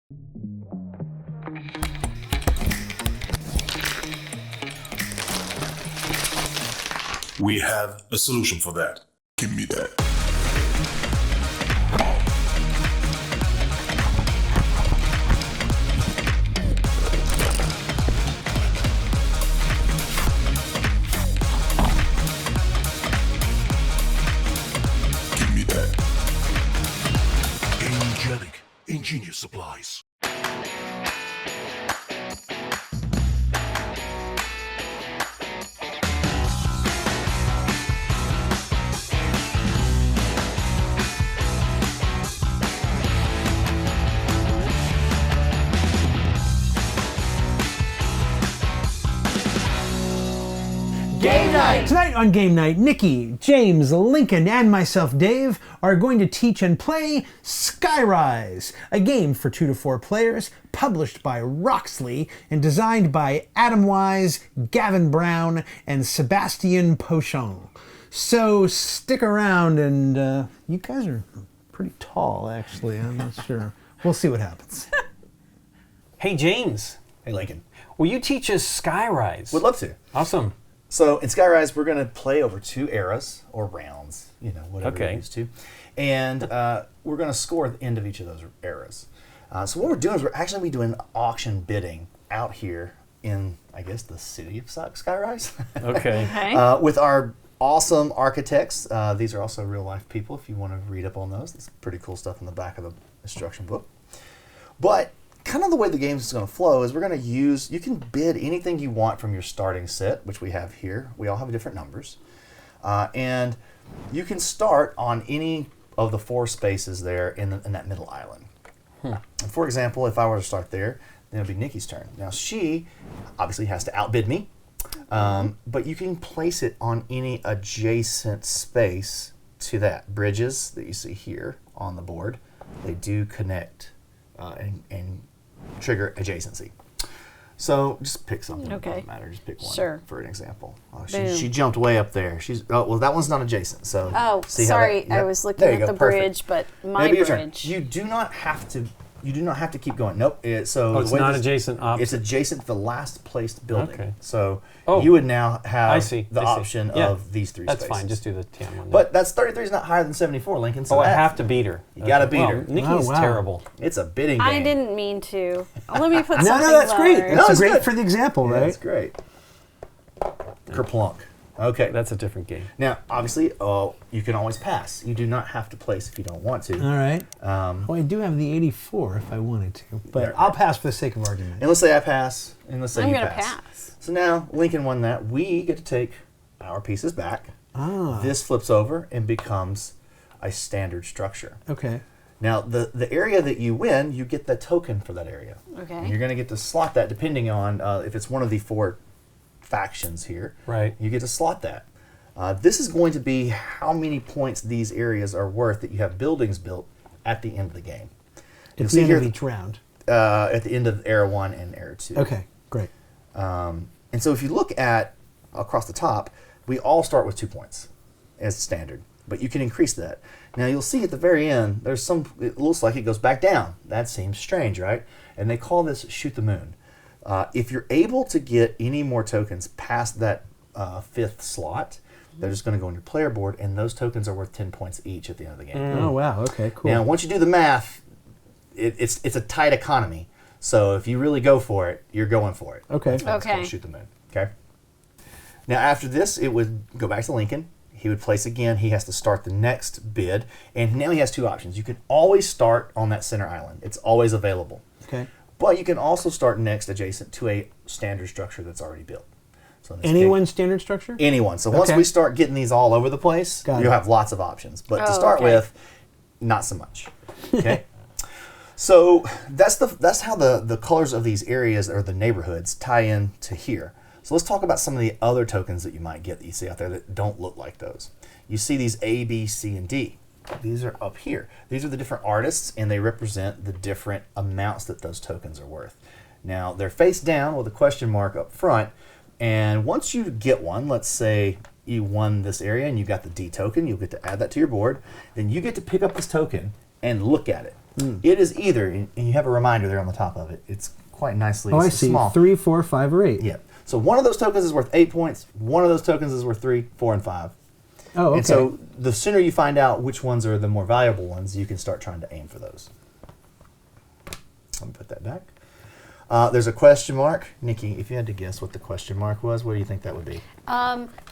We have a solution for that. Give me that. Give me that. Gamegenic, ingenious supplies. Game Night! Tonight on Game Night, Nikki, James, Lincoln, and myself, Dave, are going to teach and play Skyrise, a game for 2 to 4 players, published by Roxley and designed by Wyse, Gavan Brown, and Sébastien Pauchon. So stick around, and you guys are pretty tall, actually. I'm not sure. We'll see what happens. Hey, James. Hey, Lincoln. Will you teach us Skyrise? Would love to. Awesome. So in Skyrise, we're going to play over 2 eras, or rounds, whatever you're used to. And we're going to score at the end of each of those eras. So what we're doing is we're actually doing auction bidding out here in, I guess, the city of Skyrise. Okay. With our awesome architects. These are also real-life people, if you want to read up on those. There's pretty cool stuff in the back of the instruction book. But kind of the way the game is going to flow is we're going to use, you can bid anything you want from your starting set, which we have here. We all have different numbers. And you can start on any of the 4 spaces there in that middle island. And for example, if I were to start there, then it would be Nikki's turn. Now she obviously has to outbid me, but you can place it on any adjacent space to that. Bridges that you see here on the board, they do connect and trigger adjacency. So just pick something. Okay. It doesn't matter. Just pick one for an example. She jumped way up there. Well, that one's not adjacent. So sorry, I was looking at the bridge, but my bridge. You do not have to. You do not have to keep going. Nope. It's not adjacent. It's adjacent to the last placed building. Okay. So you would now have the option Yeah. of these 3 spaces. That's fine. Just do the TM one. But that's 33 is not higher than 74, Lincoln. So I have to beat her. You got to beat her. Nikki's terrible. It's a bidding game. I didn't mean to. Let me put something No, that's lower. great. That's great good. for the example, right? That's great. Kerplunk. Okay. That's a different game. Now, obviously, you can always pass. You do not have to place if you don't want to. All right. Well, I do have the 84 if I wanted to, but I'll pass for the sake of argument. And let's say I pass, and let's say I'm you gonna pass. So now Lincoln won that. We get to take our pieces back. This flips over and becomes a standard structure. Okay. Now, the area that you win, you get the token for that area. Okay. And you're going to get to slot that depending on if it's one of the 4 factions here. Right. You get to slot that. This is going to be how many points these areas are worth that you have buildings built at the end of the game. At the end of each round. At the end of Era 1 and Era 2. Okay, great. And so if you look at across the top, we all start with 2 points as standard, but you can increase that. Now you'll see at the very end, it looks like it goes back down. That seems strange, right? And they call this shoot the moon. If you're able to get any more tokens past that 5th slot, they're just going to go on your player board, and those tokens are worth 10 points each at the end of the game. Oh, wow. Okay, cool. Now, once you do the math, it's a tight economy. So if you really go for it, you're going for it. Okay. That's why it's called shoot the moon. Okay. Now, after this, it would go back to Lincoln. He would place again. He has to start the next bid, and now he has 2 options. You can always start on that center island. It's always available. Okay. But you can also start next adjacent to a standard structure that's already built. So Anyone's standard structure? Anyone. So once we start getting these all over the place, you'll have lots of options. But to start with, not so much. Okay. So that's how the colors of these areas or the neighborhoods tie in to here. So let's talk about some of the other tokens that you might get that you see out there that don't look like those. You see these A, B, C, and D. These are up here. These are the different artists, and they represent the different amounts that those tokens are worth. Now, they're face down with a question mark up front, and once you get one, let's say you won this area and you got the D token, you'll get to add that to your board. Then you get to pick up this token and look at it. It is either, and you have a reminder there on the top of it. It's quite nicely Oh, I see. small. 3, 4, 5, or 8. Yeah. So one of those tokens is worth 8 points. One of those tokens is worth 3, 4, and 5. Oh, okay. And so the sooner you find out which ones are the more valuable ones, you can start trying to aim for those. Let me put that back. There's a question mark. Nikki, if you had to guess what the question mark was, what do you think that would be?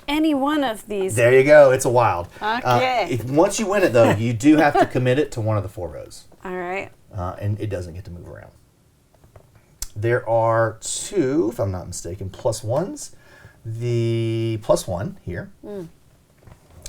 Any one of these. There you go. It's a wild. Okay. Once you win it, though, you do have to commit it to one of the 4 rows. All right. And it doesn't get to move around. There are 2, if I'm not mistaken, +1s. The +1 here. I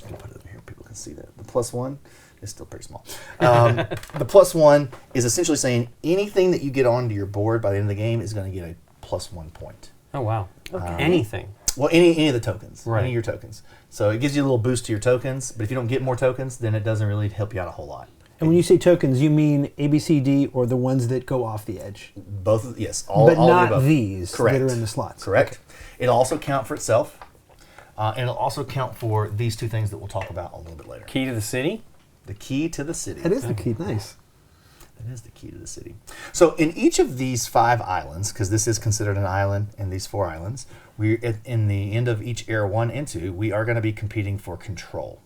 can put it over here. People can see that. The +1 is still pretty small. The +1 is essentially saying anything that you get onto your board by the end of the game is going to get a +1 point. Oh, wow. Okay. Anything. Well, any of the tokens. Right. Any of your tokens. So it gives you a little boost to your tokens, but if you don't get more tokens, then it doesn't really help you out a whole lot. And when you say tokens, you mean A, B, C, D, or the ones that go off the edge? Both, yes. All, But all not of the above. these Correct. that are in the slots. Correct. Okay. It'll also count for itself, and it'll also count for these 2 things that we'll talk about a little bit later. Key to the city? The key to the city. That is the key. Nice. That is the key to the city. So in each of these 5 islands, because this is considered an island, and these 4 islands, in the end of each era 1 and 2, we are going to be competing for control.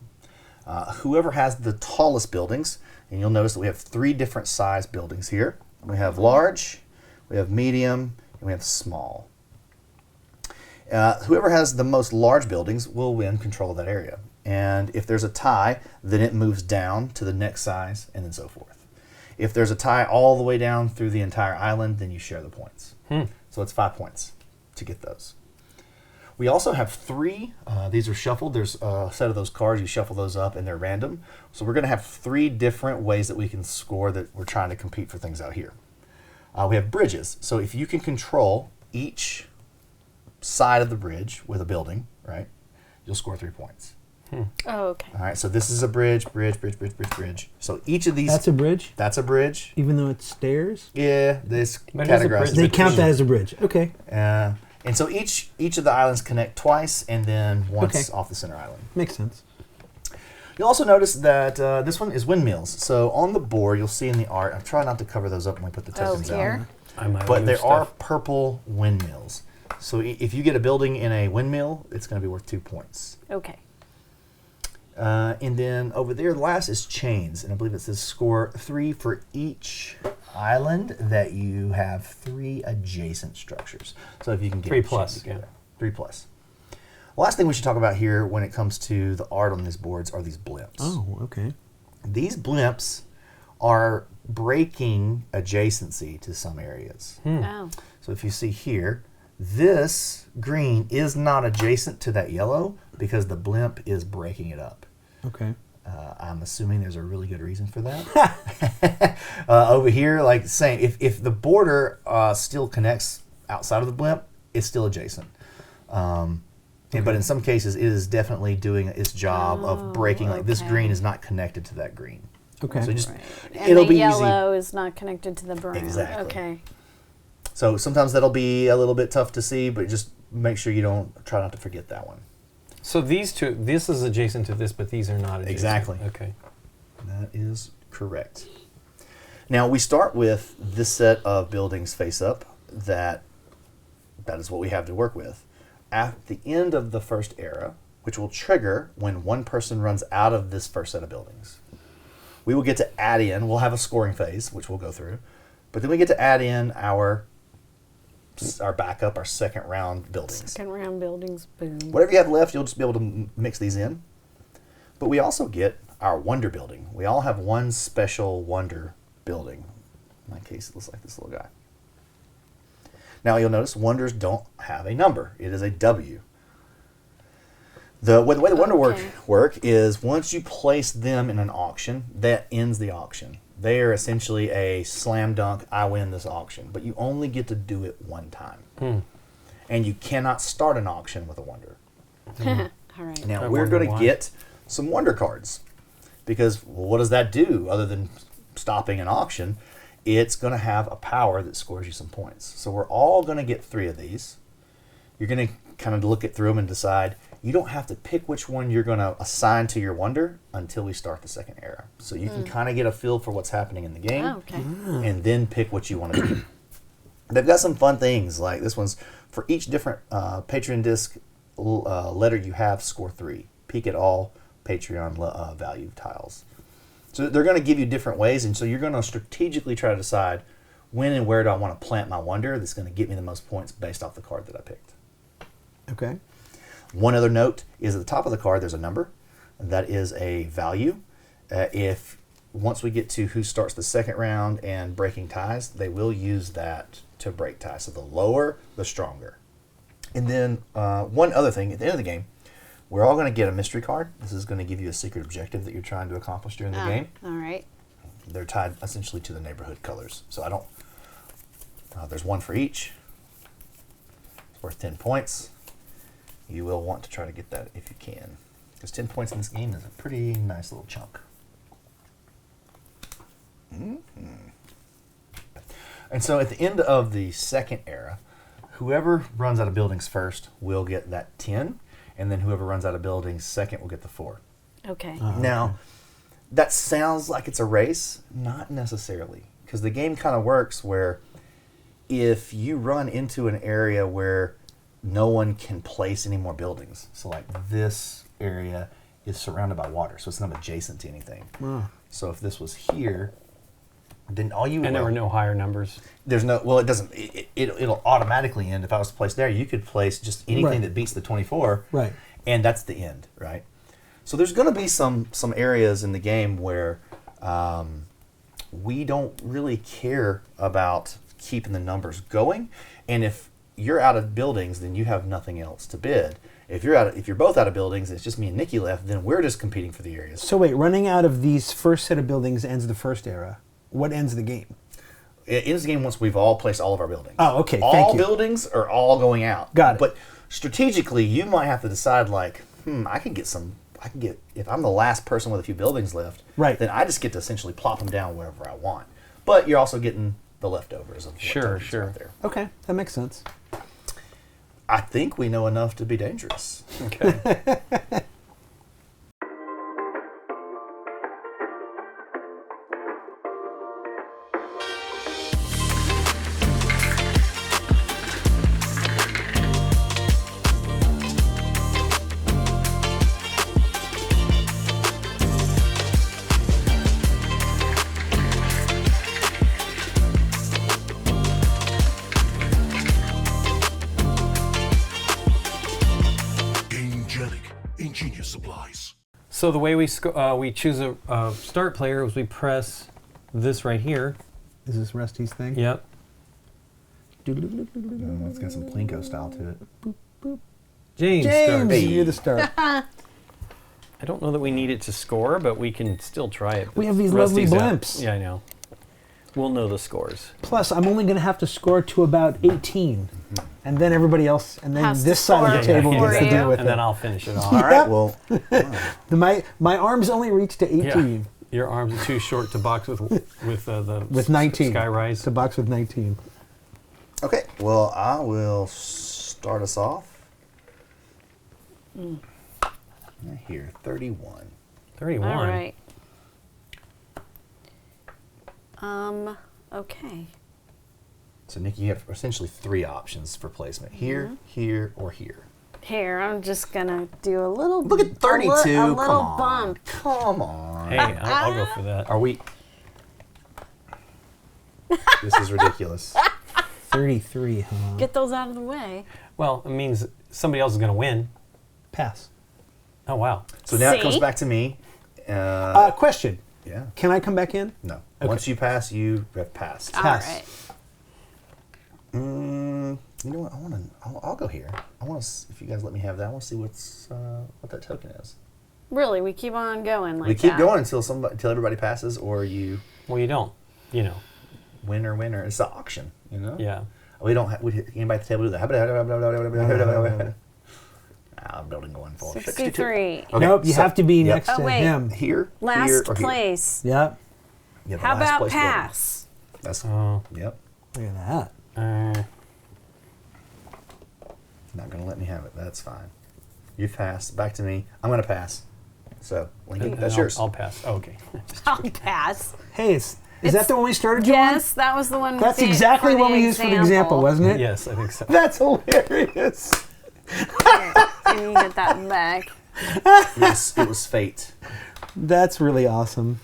Whoever has the tallest buildings, and you'll notice that we have 3 different size buildings here. We have large, we have medium, and we have small. Whoever has the most large buildings will win control of that area. And if there's a tie, then it moves down to the next size, and then so forth. If there's a tie all the way down through the entire island, then you share the points. So it's 5 points to get those. We also have 3. These are shuffled. There's a set of those cards. You shuffle those up, and they're random. So we're going to have 3 different ways that we can score that we're trying to compete for things out here. We have bridges. So if you can control each side of the bridge with a building, right, you'll score 3 points. Oh, okay. All right, so this is a bridge. So each of these... That's a bridge? That's a bridge. Even though it's stairs? Yeah, this But it is a categorizes. bridge. They count that as a bridge. Okay. And so each of the islands connect twice and then once Okay. off the center island. Makes sense. You'll also notice that this one is windmills. So on the board, you'll see in the art, I'm trying not to cover those up when we put the tokens here? I might but lose there are stuff. purple windmills. So if you get a building in a windmill, it's going to be worth 2 points. Okay. And then over there, the last is chains. And I believe it says score 3 for each island that you have 3 adjacent structures. So if you can get 3 a chain plus, together. yeah. 3 plus. Last thing we should talk about here when it comes to the art on these boards are these blimps. Oh, okay. These blimps are breaking adjacency to some areas. Oh. So if you see here, this green is not adjacent to that yellow because the blimp is breaking it up. Okay. I'm assuming there's a really good reason for that. Over here, like saying, if the border still connects outside of the blimp, it's still adjacent. But in some cases, it is definitely doing its job of breaking. Like this okay. green is not connected to that green. Okay. So just Right. And it'll the be easy. yellow is not connected to the brown. Exactly. Okay. So sometimes that'll be a little bit tough to see, but just make sure you don't try not to forget that one. So these 2, this is adjacent to this, but these are not adjacent. Exactly. Okay. That is correct. Now we start with this set of buildings face up. That is what we have to work with. At the end of the first era, which will trigger when one person runs out of this first set of buildings, we will get to add in. We'll have a scoring phase, which we'll go through, but then we get to add in our backup, our second round buildings. Second round buildings, boom. Whatever you have left, you'll just be able to mix these in. But we also get our wonder building. We all have one special wonder building. In my case, it looks like this little guy. Now you'll notice wonders don't have a number. It is a W. The way the wonder work is once you place them in an auction, that ends the auction. They are essentially a slam dunk, I win this auction. But you only get to do it one time. And you cannot start an auction with a wonder. All right. Now, I we're wonder going to why. get some wonder cards. Because what does that do other than stopping an auction? It's going to have a power that scores you some points. So we're all going to get 3 of these. You're going to kind of look it through them and decide, you don't have to pick which one you're going to assign to your wonder until we start the second era. So you can kind of get a feel for what's happening in the game, and then pick what you want to do. They've got some fun things, like this one's for each different Patreon disc letter you have, score 3. Peek at all Patreon value tiles. So they're going to give you different ways, and so you're going to strategically try to decide when and where do I want to plant my wonder that's going to get me the most points based off the card that I picked. Okay. One other note is at the top of the card there's a number. That is a value. If once we get to who starts the second round and breaking ties, they will use that to break ties. So the lower, the stronger. And then one other thing, at the end of the game, we're all going to get a mystery card. This is going to give you a secret objective that you're trying to accomplish during the game. All right. They're tied essentially to the neighborhood colors. So I don't... there's one for each. It's worth 10 points. You will want to try to get that if you can. Because 10 points in this game is a pretty nice little chunk. And so at the end of the second era, whoever runs out of buildings first will get that 10, and then whoever runs out of buildings second will get the 4. Okay. Now, that sounds like it's a race. Not necessarily. Because the game kind of works where if you run into an area where no one can place any more buildings, so like this area is surrounded by water, so it's not adjacent to anything. So if this was here, then all you... And there were no higher numbers. There's no... Well, it doesn't... It'll automatically end. If I was to place there, you could place just anything that beats the 24. Right. And that's the end, right? So there's going to be some areas in the game where we don't really care about keeping the numbers going. And if you're out of buildings, then you have nothing else to bid. If you're both out of buildings, and it's just me and Nikki left, then we're just competing for the areas. So wait, running out of these first set of buildings ends the first era. What ends the game? It ends the game once we've all placed all of our buildings. Oh, okay. All Thank you. buildings are all going out. Got it. But strategically, you might have to decide, like, if I'm the last person with a few buildings left, right, then I just get to essentially plop them down wherever I want. But you're also getting the leftovers of what out there. Okay, that makes sense. I think we know enough to be dangerous. Okay. Gamegenic. Ingenious supplies. So the way we choose a start player is we press this right here. Is this Rusty's thing? Yep. It's got some Plinko style to it. James James, starts. you're the start. I don't know that we need it to score, but we can still try it. We have these Rusty's lovely out. blimps. Yeah, I know. We'll know the scores. Plus, I'm only going to have to score to about 18. And then everybody else, and then Has to this side of the score table for gets to you. deal with And it. then I'll finish it off. All right, well, My arms only reach to 18. Yeah. Your arms are too short to box with the With 19. Skyrise. To box with 19. okay. Well, I will start us off. Here, 31. 31. All right. Okay. So, Nikki, you have essentially 3 options for placement. Here, here, or here. Here, I'm just gonna do a little. Look at 32. A little Come on. bump. Come on. Hey, I'll go for that. Are we... This is ridiculous. 33, huh? Get those out of the way. Well, it means somebody else is going to win. Pass. Oh, wow. So now it comes See? back to me. Question. Yeah. Can I come back in? No. Okay. Once you pass, you have passed. All Pass. right. You know what? I'll go here. I want to. If you guys let me have that, I want to see what that token is. Really, we keep on going like We keep that. going until everybody passes, or you Well, you don't. You know. winner. It's an auction. You know. Yeah. We don't. Anybody at the table do that? I'm building going for 63. Okay, Nope, you so- have to be yep. next Oh, to wait. him. Here, Last here, or here. place. Yep. Yeah, the How last about place building. pass? That's Oh. yep. Look at that. Uh, Not gonna let me have it. That's fine. You've passed. Back to me. I'm going to pass. So, Lincoln, that's yours. I'll pass. Oh, okay. I'll pass. Hey, is that the one we started you on? Yes, that was the one. That's exactly what we used for the example, wasn't it? Yes, I think so. That's hilarious. Can you get that back? It was fate. That's really awesome.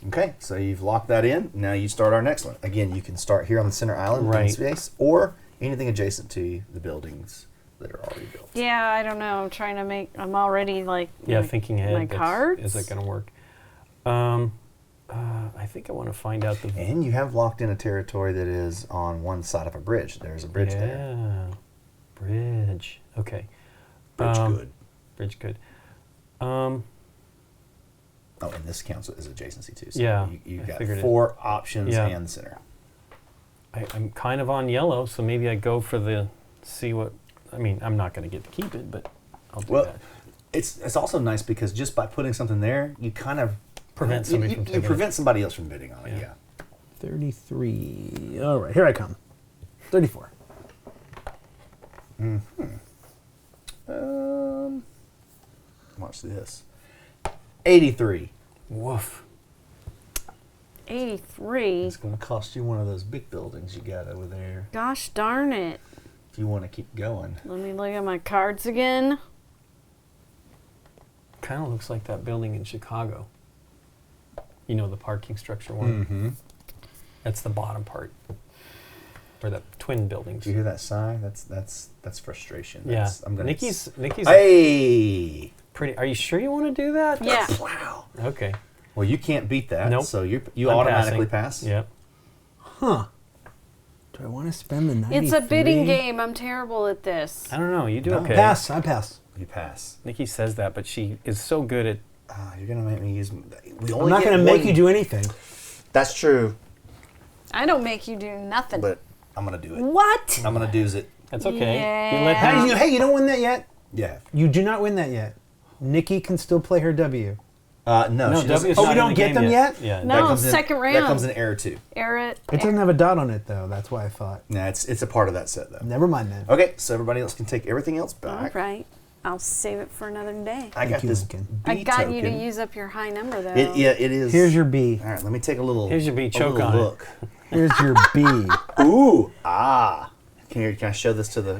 Okay, so you've locked that in. Now you start our next one. Again, you can start here on the center island, Right. in space, or anything adjacent to the buildings that are already built. Yeah, I don't know. I'm trying to make. I'm already like. Thinking ahead. My cards. Is that going to work? I think I want to find out the. And you have locked in a territory that is on one side of a bridge. There's a bridge there. Yeah, bridge. Okay. Bridge good. Bridge good. Oh, and this counts as adjacency too. So Yeah, you I got figured it. 4 options Yeah. and the center. I'm kind of on yellow, so maybe I go for the see what. I mean, I'm not going to get to keep it, but I'll do that. It's also nice because just by putting something there, you kind of Prevent somebody from you taking prevent somebody else from bidding on it. Yeah. 33. All right, here I come. 34. Watch this. 83. Woof. 83. It's going to cost you one of those big buildings you got over there Gosh darn it. if you want to keep going. Let me look at my cards again. Kind of looks like that building in Chicago. You know, the parking structure one. Mm-hmm. That's the bottom part, or the twin buildings. Do you hear that sigh? That's frustration. Yeah. That's, I'm gonna Nikki's Hey! pretty. Are you sure you want to do that? Yeah. Wow. Okay. Well, you can't beat that. Nope. So you I'm automatically passing. pass. Yep. Huh. Do I want to spend the 93? It's a bidding game. I'm terrible at this. I don't know. You do No. okay. Pass. I pass. You pass. Nikki says that, but she is so good at. You're gonna make me use. We only I'm not get going to make one- you do anything. That's true, I don't make you do nothing. but I'm gonna do it. What? I'm gonna do's it. That's okay. Yeah. You let Hey, him. you don't win that yet. Yeah. You do not win that yet. Nikki can still play her W. No, No, she doesn't. W is Oh, not we in don't the get game them yet? Yeah. No. That comes in- second That round. comes in error 2. It It doesn't have a dot on it, though. That's why I thought. Nah, it's a part of that set though. Never mind then. Okay, so everybody else can take everything else All back. right. I'll save it for another day. I got Thank you, this. Lincoln. B I got you to token. use up your high number though. It is. Here's your B. All right, let me take a little. Here's your B, a choke little on it. look. Here's your B. Ooh, Can I show this to the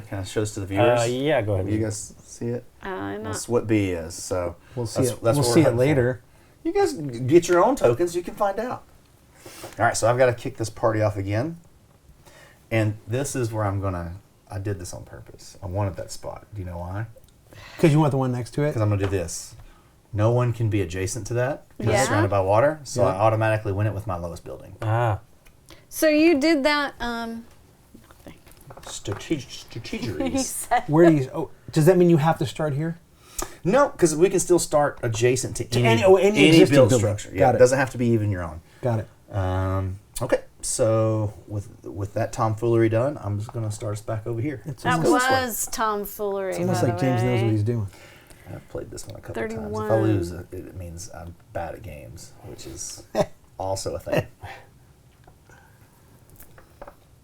viewers? Yeah, go ahead. You guys see it? Not. That's what B is. So We'll see that's, it. That's We'll what see we're it heading for. later. You guys get your own tokens. You can find out. All right, so I've got to kick this party off again, and this is where I did this on purpose. I wanted that spot. Do you know why? Because you want the one next to it? Because I'm going to do this. No one can be adjacent to that because it's Yeah. surrounded by water. So Yeah. I automatically win it with my lowest building. So you did that. He Strategeries. said. Where do you? Oh, does that mean you have to start here? No, because we can still start adjacent to any any existing build building. structure. Yeah, Got it it. doesn't have to be even your own. Got it. Okay, so with that tomfoolery done, I'm just going to start us back over here. It's That almost, was tomfoolery. it's almost by like the James knows way. what he's doing. I've played this one a couple times. If I 31. lose, it means I'm bad at games, which is also a thing.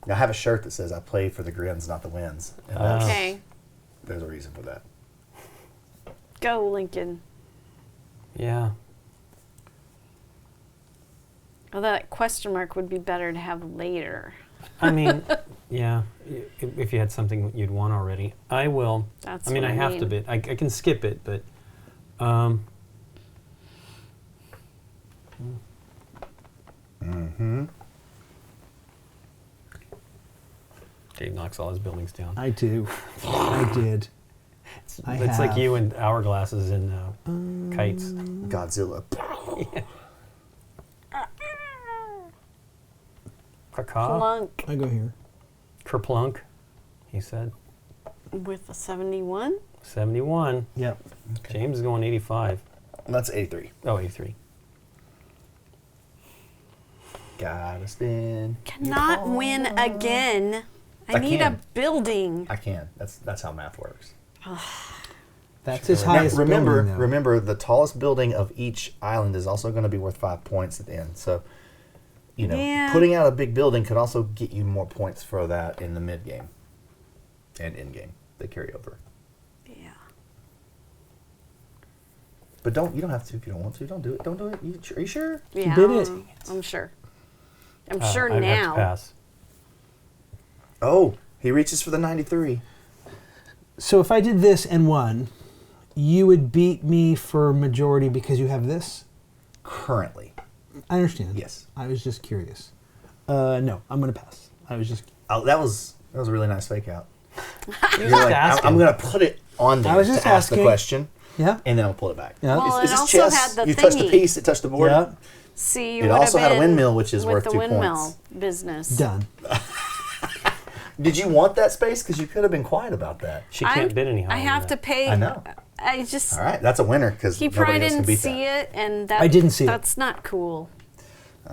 Now, I have a shirt that says I play for the grins, not the wins. And that's, Okay. there's a reason for that. Go, Lincoln. Yeah. Oh, that question mark would be better to have later. I mean, yeah. If you had something you'd won already, I will. That's I mean, what I I have to mean. bid. I can skip it, but. Dave knocks all his buildings down. I do. I did. I It's like have. you and hourglasses and kites. Godzilla. Caca. Plunk I go here. Kerplunk, he said. with a 71. 71. Yep. James is going 85. That's 83. Oh, 83. Gotta spin. Cannot win again. I need a can. building. I can. That's how math works. That's his Now, highest building, though. remember, the tallest building of each island is also going to be worth 5 points at the end. So, Yeah. putting out a big building could also get you more points for that in the mid game and in game. They carry over. Yeah. But you don't have to if you don't want to. Don't do it. Don't do it. Are you sure? Yeah, did it. I'm sure. I'm sure I have to now. pass. Oh, he reaches for the 93. So if I did this and won, you would beat me for majority because you have this? Currently. I understand. Yes. I was just curious. No, I'm going to pass. I was just... Oh, that was a really nice fake out. You're just asking. I'm going to put it on there I was just to ask the asking. question, Yeah? and then I'll pull it back. Yeah. Well, Is it this also chess? had the You touched the thingy. piece, it touched the board. Yeah. See, It also had a windmill, which is with worth the 2 windmill points. business. Done. Did you want that space? Because you could have been quiet about that. She can't bid any higher. I have to than pay. I know. I just. All right, that's a winner because He nobody probably else can didn't beat see that. it, and that. I didn't see it. That's not cool.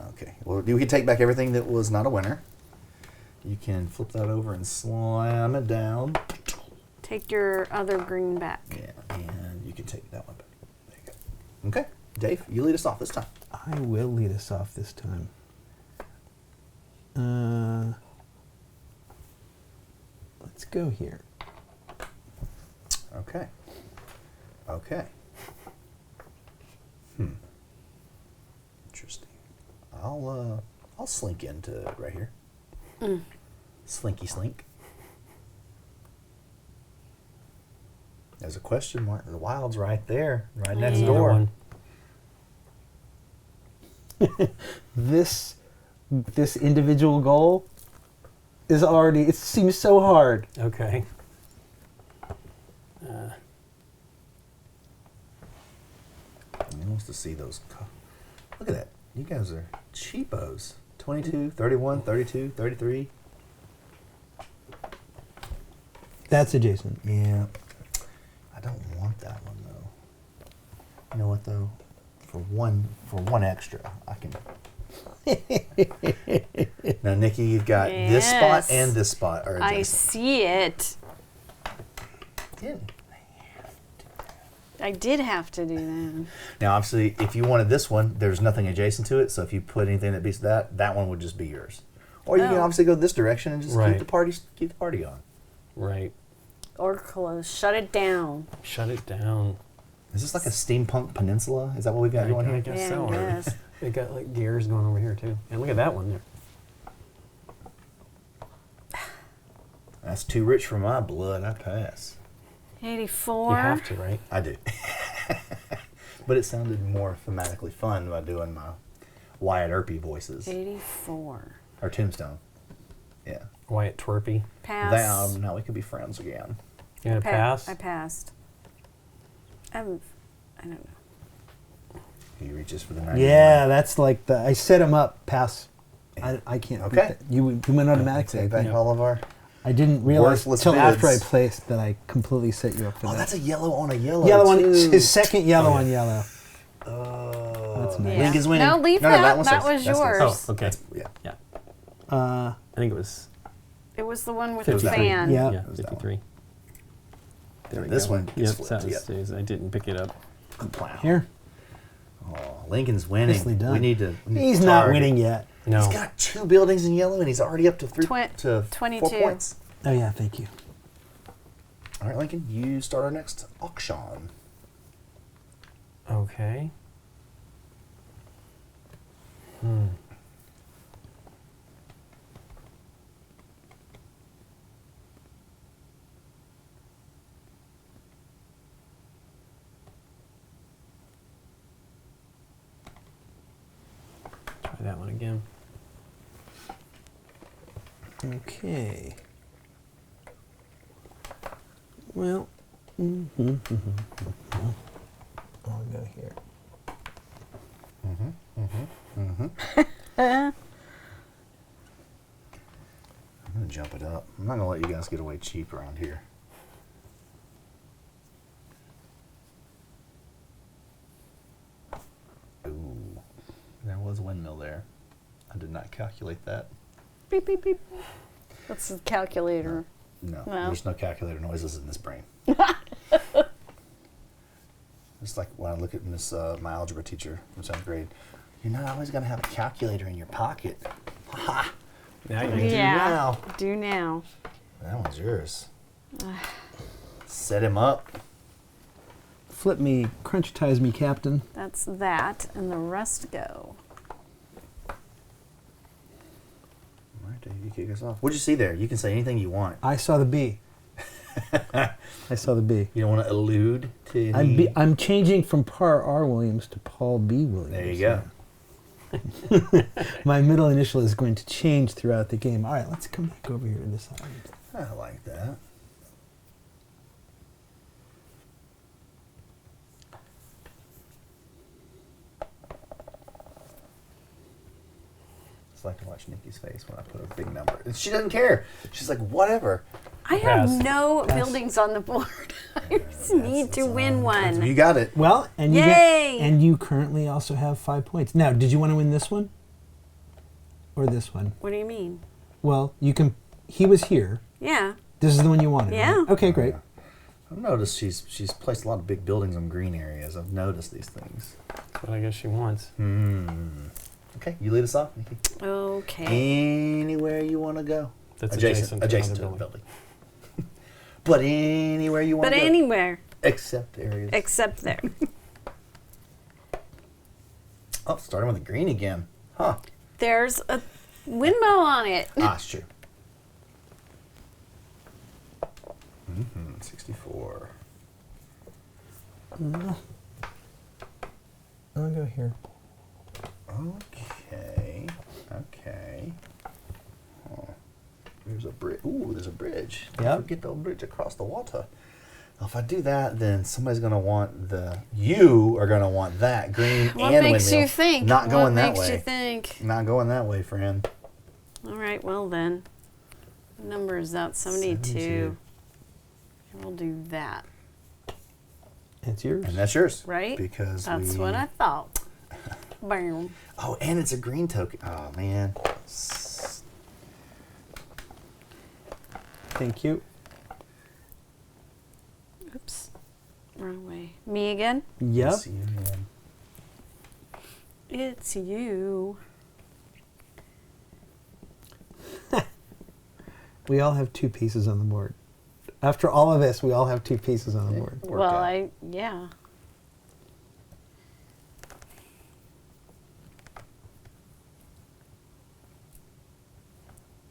Okay, well, you can take back everything that was not a winner. You can flip that over and slam it down. Take your other green back. Yeah, and you can take that one back. There you go. Okay, Dave, you lead us off this time. I will lead us off this time. Let's go here. Okay. Okay. Interesting. I'll slink into right here. Slinky slink. There's a question mark. The wild's right there, right next Yeah. Another door. one. This individual goal is already, it seems so hard. Okay. He wants to see those. Look at that. You guys are cheapos. 22, 31, 32, 33. That's adjacent. Yeah. I don't want that one though. You know what though? For one extra, I can. Now, Nikki, you've got this spot Yes. and this spot are adjacent. I see it. Didn't. I did have to do that. Now, obviously, if you wanted this one, there's nothing adjacent to it. So if you put anything that beats that, that one would just be yours. Or you can Oh. obviously go this direction and just Right. keep the party on. Right. Or close. Shut it down. Shut it down. Is this like a steampunk peninsula? Is that what we've got going I here? guess Yeah, so. I guess. They got like gears going over here too. And look at that one there. That's too rich for my blood. I pass. 84. You have to, right? I do. But it sounded more thematically fun by doing my Wyatt Earpy voices. 84. Or Tombstone. Yeah. Wyatt Twerpy. Pass. Now we can be friends again. You gonna pass? I passed. I don't know. He reaches for the 91. Yeah, that's like I set him up, pass. I can't. beat Okay. that. You went automatically. Take back Yeah. all of our... I didn't realize Worthless until after I bids. placed that I completely set you up for Oh, that. that's a yellow on a yellow, yellow one. too. His second yellow on yellow. Oh. That's nice. Link is winning. No, leave no, that. one That stays. was That stays. yours. Oh, okay. Yeah. Yeah. Uh, I think it was It was the one with the 53. fan. Yeah. Yeah, 53. There we This go. one gets Yep, flipped, that was yep. stays. I didn't pick it up. Wow. here. Oh, Lincoln's winning. Nicely done. We need to. He's not winning yet. No. He's got 2 buildings in yellow, and he's already up to 4 22. points. Oh yeah, thank you. All right, Lincoln, you start our next auction. Okay. Try that one again. Okay. Well, I'll go here. I'm going to jump it up. I'm not going to let you guys get away cheap around here. Ooh, there was a windmill there. I did not calculate that. Beep, beep, beep. That's the calculator. No, No. there's no calculator noises in this brain. It's like when I look at my algebra teacher from 7th grade. You're not always going to have a calculator in your pocket. Ha! Now You you do Yeah. now. Do now. That one's yours. Set him up. Flip me, crunch-tize me, Captain. That's that, and the rest go. All right, Dave, you kick us off. What'd you see there? You can say anything you want. I saw the B. I saw the B. You don't want to allude to any... I'm changing from Par R. Williams to Paul B. Williams. There you go. My middle initial is going to change throughout the game. All right, let's come back over here to this side. I like that. It's like to watch Nikki's face when I put a big number. And she doesn't care. She's like, whatever. I have no buildings on the board. I just need to win one. You got it. Well, and you Yay! and you currently also have 5 points. Now, did you want to win this one? Or this one? What do you mean? Well, you can. He was here. Yeah. This is the one you wanted. Yeah. Right? Okay, great. I've noticed she's placed a lot of big buildings on green areas. I've noticed these things. That's what I guess she wants. Okay, you lead us off, Nikki. Okay. Anywhere you want to go. That's adjacent to the building. But anywhere you want But to go. anywhere. Except areas. Except there. Oh, starting with the green again. Huh. There's a windmill on it. It's true. 64. I'll go here. Okay. Oh, there's a bridge. Ooh, there's a bridge. Yep. Don't forget the bridge across the water. Now, if I do that, then somebody's going to want you are going to want that green What and makes windmill. you think? Not going that way. What makes you think? Not going that way, friend. All right, well then. What number is that? 72. We'll do that. It's yours. And that's yours. Right? Because That's what I thought. Bam. Oh, and it's a green token. Oh, man. Thank you. Oops. Wrong way. Me again? Yep. Let's see you again. It's you. We all have 2 pieces on the board. After all of this, we all have 2 pieces on the board. Well, yeah.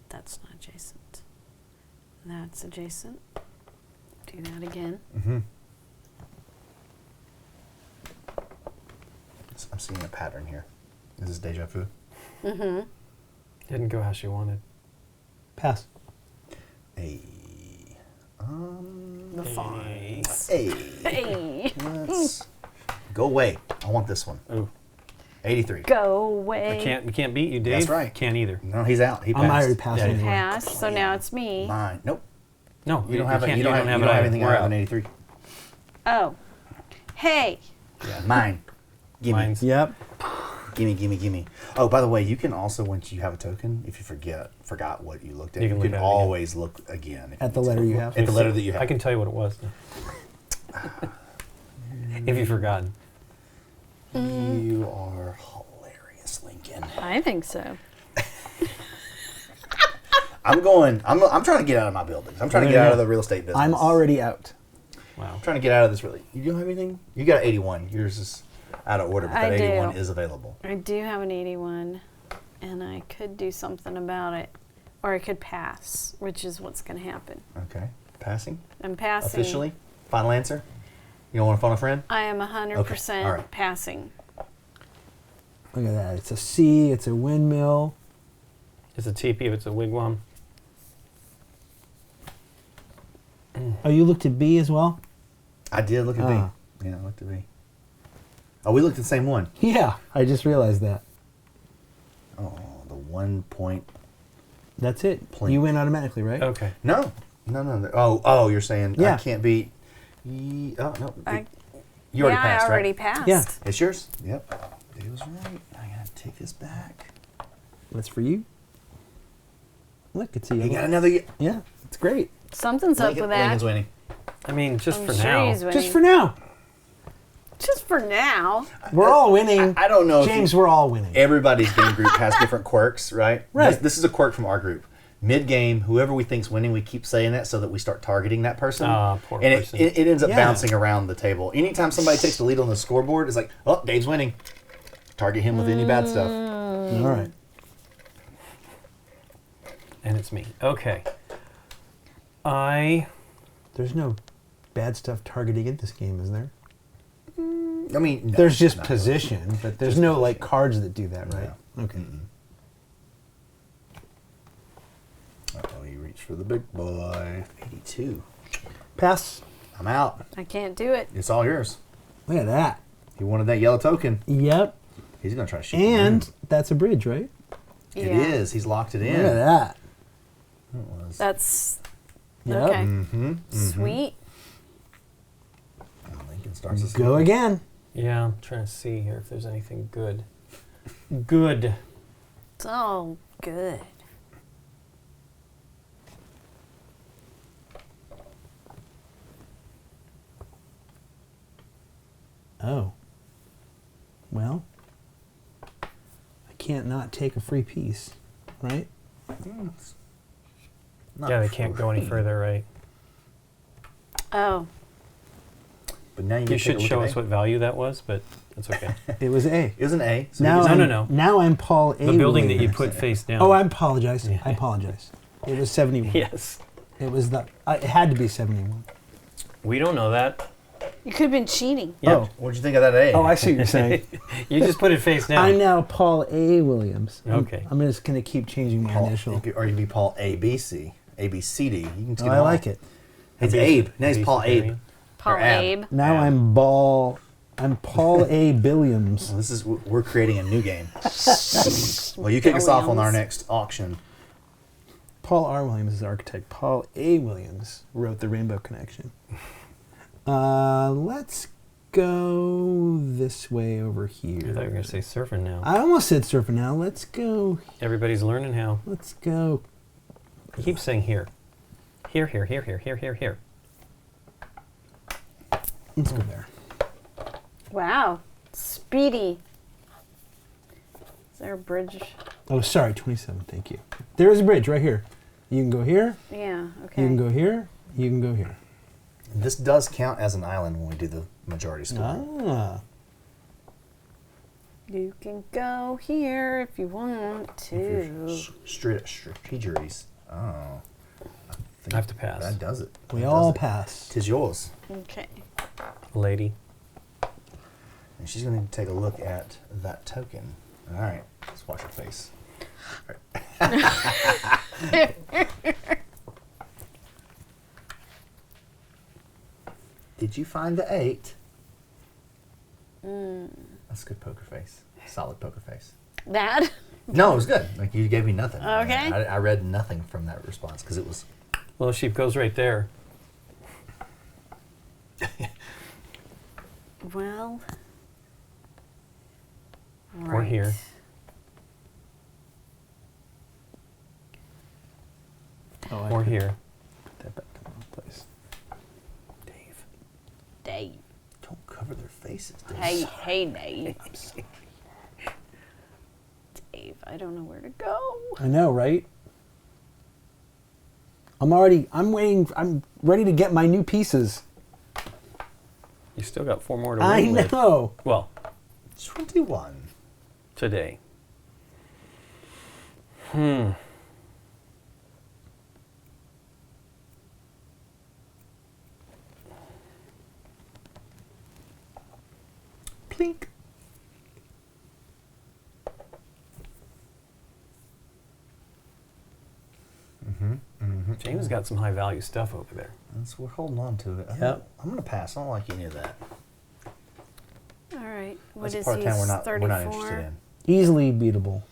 That's not adjacent. That's adjacent. Do that again. I'm seeing a pattern here. Is this deja vu? Didn't go how she wanted. Pass. Hey. Fine. Hey. Hey. Let's go away. I want this one. Oh, 83. Go away. we can't beat you, Dave. That's right. Can't either. No, he's out. He passed. I'm already passed anyway. Pass. So now it's me. Mine. Nope. No, You don't have can't- anything We're higher out. than 83. Oh. Hey. Yeah, mine. Gimme. Mine's Yep. Gimme. Oh, by the way, you can also, once you have a token, if you forgot what you looked at, You you can can look at it again. always look again. At the letter you have. At the letter that you have. I can tell you what it was. If you've forgotten. You are hilarious, Lincoln. I think so. I'm trying to get out of my buildings. I'm trying to get out of the real estate business. I'm already out. Wow. I'm trying to get out of this really. You don't have anything? You got 81. Yours is out of order, but that I do. 81 is available. I do have an 81, and I could do something about it. Or I could pass, which is what's going to happen. Okay. Passing? I'm passing. Officially? Final answer? You don't want to phone a friend? I am 100% Okay, all right. passing. Look at that. It's a C. It's a windmill. It's a teepee if it's a wigwam. Oh, you looked at B as well? I did look at Ah. B. Yeah, I looked at B. Oh, we looked at the same one. Yeah, I just realized that. Oh, the 1 point. That's it. Plink. You win automatically, right? Okay. No. Oh, you're saying Yeah. I can't beat. Oh, no. I You already passed, I already right? passed. Yeah. It's yours? Yep. It was right. I gotta take this back. That's for you. Look, it's a You yellow. got another. Yeah, it's great. Something's up with that. Lincoln's winning. I mean, just I'm for sure now. he's winning. Just for now. Just for now. We're all winning. I don't know. James, we're all winning. Everybody's game group has different quirks, right? Right. This is a quirk from our group. mid-game, whoever we think's winning, we keep saying that so that we start targeting that person. Poor and person. it ends up Yeah. bouncing around the table. Anytime somebody takes the lead on the scoreboard, it's like, oh, Dave's winning. Target him with any bad stuff. All right. And it's me. Okay. There's no bad stuff targeting in this game, is there? I mean, no, There's just not position, but there's no like cards that do that, right? Okay. Oh, he reached for the big boy. 82. Pass. I'm out. I can't do it. It's all yours. Look at that. He wanted that yellow token. Yep. He's going to try to shoot you And in. that's a bridge, right? It is. He's locked it in. Look at that. It was. That's Yep. okay. Mm-hmm. Sweet. Lincoln starts us Go again. Yeah, I'm trying to see here if there's anything good. Good. It's all good. Oh. Well, I can't not take a free piece, right? Not Yeah, they can't go any free. further, right? Oh, But now you, You get to take a should look show at us A. what value that was, but that's okay. It was A. It was an A. So Now he No, gets- no, no. Now I'm Paul A. The building that you Williams. put face down. Oh, I apologize. Yeah. I apologize. It was 71. Yes. It was the. It had to be 71. We don't know that. you could have been cheating. Yeah. Oh. What'd you think of that A? Oh, I see what you're saying. You just put it face down. I'm now Paul A. Williams. Okay. I'm just going to keep changing my Paul, initial. or you could be Paul ABC. ABCD. You can Oh, get I them all. like it. It's Abe. Now he's Paul Abe. Paul Or Ab. Abe. Now Yeah. I'm Paul A. Billiams. Well, this is we're creating a new game. Well, you kick us off on our Williams. next auction. Paul R. Williams is the architect. Paul A. Williams wrote the Rainbow Connection. Let's go this way over here. I thought you were going to say surfing now. I almost said surfing now. Let's go. Everybody's learning how. Let's go. You keep saying here. Here, here, here, here, here, here, here. Let's go there. Wow. Speedy. Is there a bridge? Oh, sorry, 27. Thank you. There is a bridge right here. You can go here. Yeah, okay. You can go here. You can go here. This does count as an island when we do the majority score. Ah. You can go here if you want to. Strategies. Oh. I have to pass. That does it. We That all does it. pass. Tis yours. Okay. Lady. And she's going to take a look at that token. All right. Let's watch her face. Did you find the 8? That's a good poker face. Solid poker face. That? No, it was good. Like, you gave me nothing. Okay. I read nothing from that response because it was... Well, she goes right there. Well. Or here. Oh, I Or put here. that back in the wrong place. Dave. Dave. Don't cover their faces. Dude. Hey, Dave. I'm sorry. Dave, I don't know where to go. I know, right? I'm waiting. I'm ready to get my new pieces. You still got 4 more to I win with. know. Well, 21. today. Plink. James got some high value stuff over there. We're holding on to it. Yep. I'm going to pass. I don't like any of that. All right. What That's is part of he? town we're not 34? interested in. Easily beatable.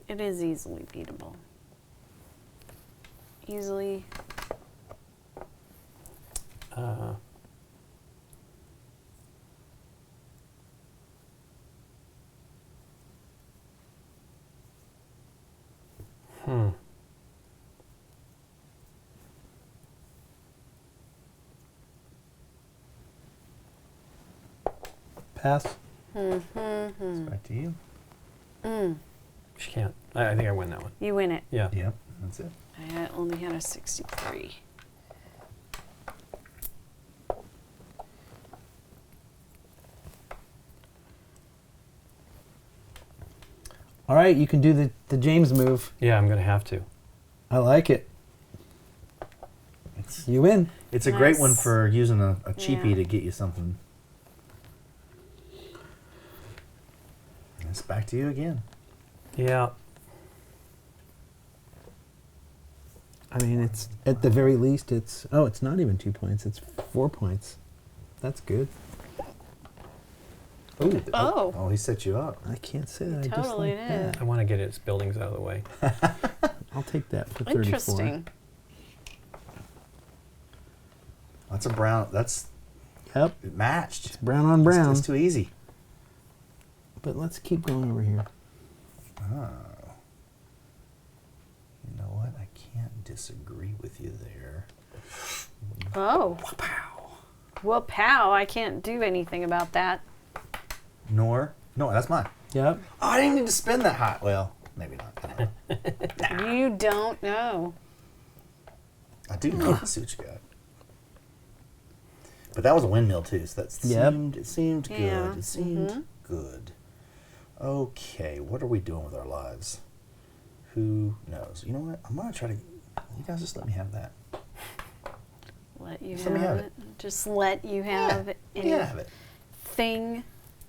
It is easily beatable. Easily. Pass. It's back to you. She can't. I think I win that one. You win it. Yeah. Yep. That's it. I only had a 63. All right, you can do the James move. Yeah, I'm gonna have to. I like it. You win. It's a great one Nice. for using a cheapie Yeah. to get you something. It's back to you again. Yeah. I mean, it's at the very least, it's not even 2 points. It's 4 points. That's good. Oh. Oh. Oh, he set you up. I can't say that. I Totally just like did. that. I want to get its buildings out of the way. I'll take that for 34. Interesting. That's a brown. That's Yep. it matched. Brown on brown. It's too easy. But let's keep going over here. Oh. You know what? I can't disagree with you there. Oh. Pow. Well, pow. I can't do anything about that. No, that's mine. Yep. Oh, I didn't need to spin that hot. Well, maybe not. You don't know. I do know. I see what you got. But that was a windmill too, so that Yep. seemed good. Yeah. It seemed good. Okay, what are we doing with our lives? Who knows? You know what? I'm gonna try to. You guys just let me have that. Let you Just have, let me have it. Just let you have Yeah, anything. yeah, have it.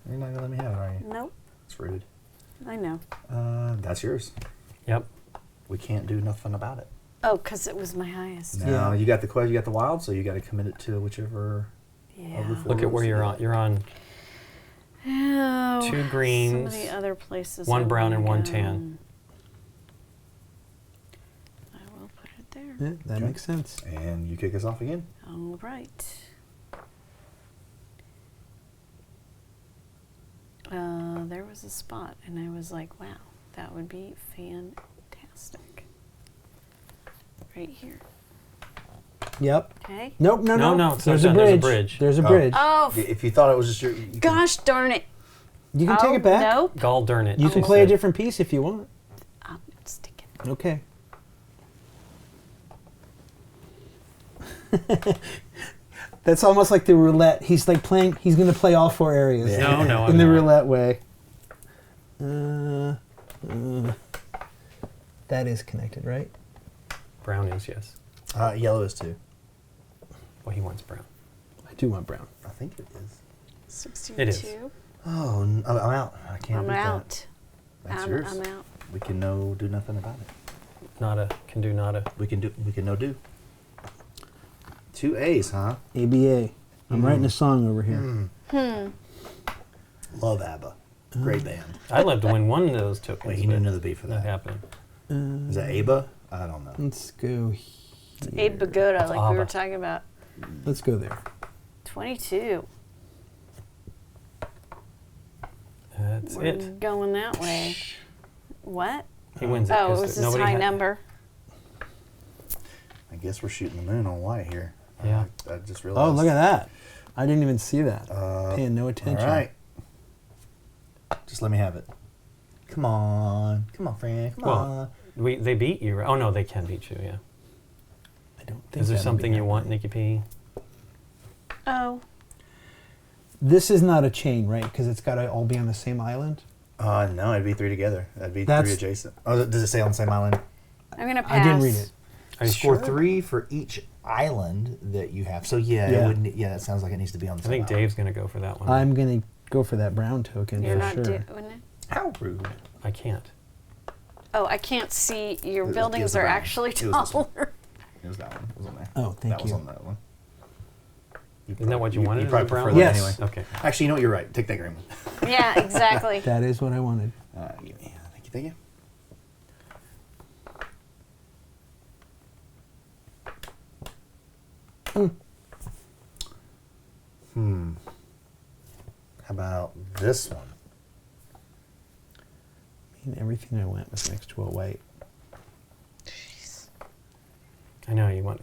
You're not gonna let me have it, are you? Nope. It's rude. I know. That's yours. Yep. We can't do nothing about it. Oh, because it was my highest. No, Yeah. you got the quest, you got the wild, so you got to commit it to whichever. Yeah. the four Look at where rules you're you on. got. You're on Oh, 2 Some greens, of the other places. 1 I brown, wanna and 1 go. tan. I will put it there. Yeah, that Okay. makes sense. And you kick us off again. All right. There was a spot, and I was like, wow, that would be fantastic. Right here. Yep. Okay. Nope, no. No, it's not There's a done. bridge. There's a bridge. There's a Oh. bridge. Oh, If you thought it was just your. You gosh darn it. You can take it back. Nope. Gall darn it. You she can play a said. different piece if you want. I'll stick it. Okay. That's almost like the roulette. He's like playing. He's going to play all 4 areas. No, no, in I'm the not. roulette way. That is connected, right? Brown is, yes. Yellow is too. Well, he wants brown. I do want brown. I think it is. 62. It is. Oh, I'm out. I can't I'm beat out. that. That's I'm, yours. I'm out. We can do nothing about it. Nada. Can do nada. We can no do. 2 A's, huh? ABA. I'm writing a song over here. Love ABBA. Great band. I'd love to win one of those tokens. Wait, you need but another B for Not that. happening. Is that ABBA? I don't know. Let's go. Abe Pagoda, like we were Abba. talking about. Let's go there. 22. That's We're it. going that way. What? He wins it. Oh, it 'cause was this nobody high had- number. I guess we're shooting the moon on white here. Yeah. I just realized. Oh, look at that. I didn't even see that. Uh, Paying no attention. All right. Just let me have it. Come on, friend. Come on. Well, they beat you. Right? Oh no, they can beat you. Yeah. I don't think Is there that'll be something you want, happening. Nikki P? Oh. This is not a chain, right? Because it's got to all be on the same island. No, it'd be 3 together. That'd be That's- 3 adjacent. Oh, does it say on the same island? I'm going to pass. I didn't read it. Are you Score sure? 3 for each island that you have. So yeah, Yeah. It wouldn't. Yeah, that sounds like it needs to be on the I same think island. Dave's gonna go for that one. I'm going to go for that brown token You're for not sure. doing it? How rude. I can't. Oh, I can't see. Your It was buildings the are brown. actually It was this one. taller. It was that one. It was on there. Oh, thank that was you. on that one. Isn't that what you wanted? You as probably a brown? prefer that Yes. anyway. Okay. Actually, you know what? You're right. Take that green one. Yeah, exactly. That is what I wanted. Give me. Thank you. Thank you. How about this one? I mean, everything I went was next to a white. I know you want.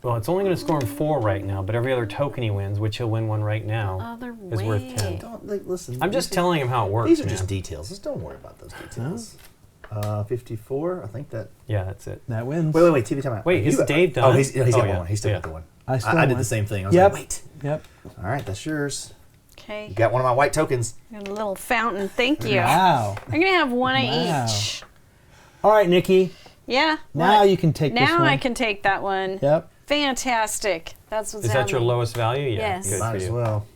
Well, it's only going to score him 4 right now, but every other token he wins, which he'll win one right now, Other is worth way. 10. Don't listen. I'm just telling him how it works. These are man. just details. Just don't worry about those details. 54. I think that. Yeah, that's it. That wins. Wait. TV time out. Wait, is Dave done? Oh, he's got yeah. one. He's still Yeah. got the one. I still I did won. the same thing. I was Yep. like, wait. Yep. All right, that's yours. Okay. You got one of my white tokens. Got a little fountain. Thank you. Wow. I'm gonna have one of Wow. each. All right, Nikki. Yeah. Now what? you can take this Now one. I can take that one. Yep. Fantastic. That's what's Is that your happening. lowest value? Yeah. Yes. Good Might for as you. well.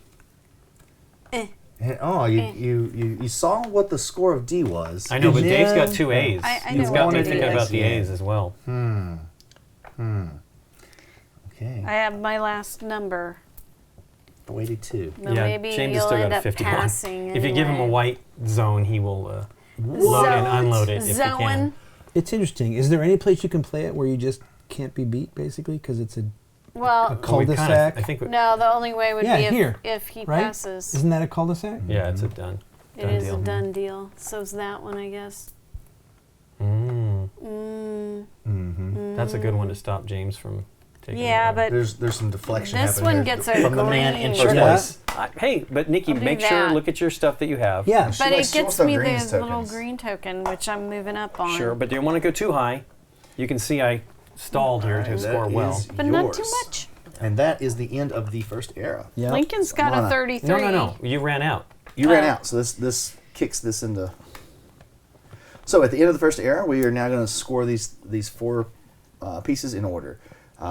Eh. You saw what the score of D was. I know, but Yeah. Dave's got 2 A's. I He's know got what to it think is. about the A's as well. Okay. I have my last number. 82. Well, yeah, maybe James has you'll still end got up 51. passing If you give him a anyway. white zone, he will load and unload it if you Zone. can. It's interesting. Is there any place you can play it where you just can't be beat, basically, because it's a Well, Well, we cul-de-sac? I think. no, the only way would Yeah, be here, if he right? passes. Isn't that a cul-de-sac? Yeah, it's a done. It done is deal. a done deal. So's that one, I guess. Mm. That's a good Mm. one to stop James from taking. Yeah, it. but There's some deflection This happening one here gets a from the man in green. first Yeah. place. Hey, but Nikki, I'll do make sure that. look at your stuff that you have. Yeah. She but likes- it she wants gets the me the greens little tokens. green token, which I'm moving up on. Sure, but do you want to go too high? You can see I stalled here to Alright, score that well. is But not too yours. much. And that is the end of the first era. Yep. Lincoln's got Come on a up. 33. No. You ran out. You ran out, so this kicks this into. So at the end of the first era, we are now going to score these 4 pieces in order.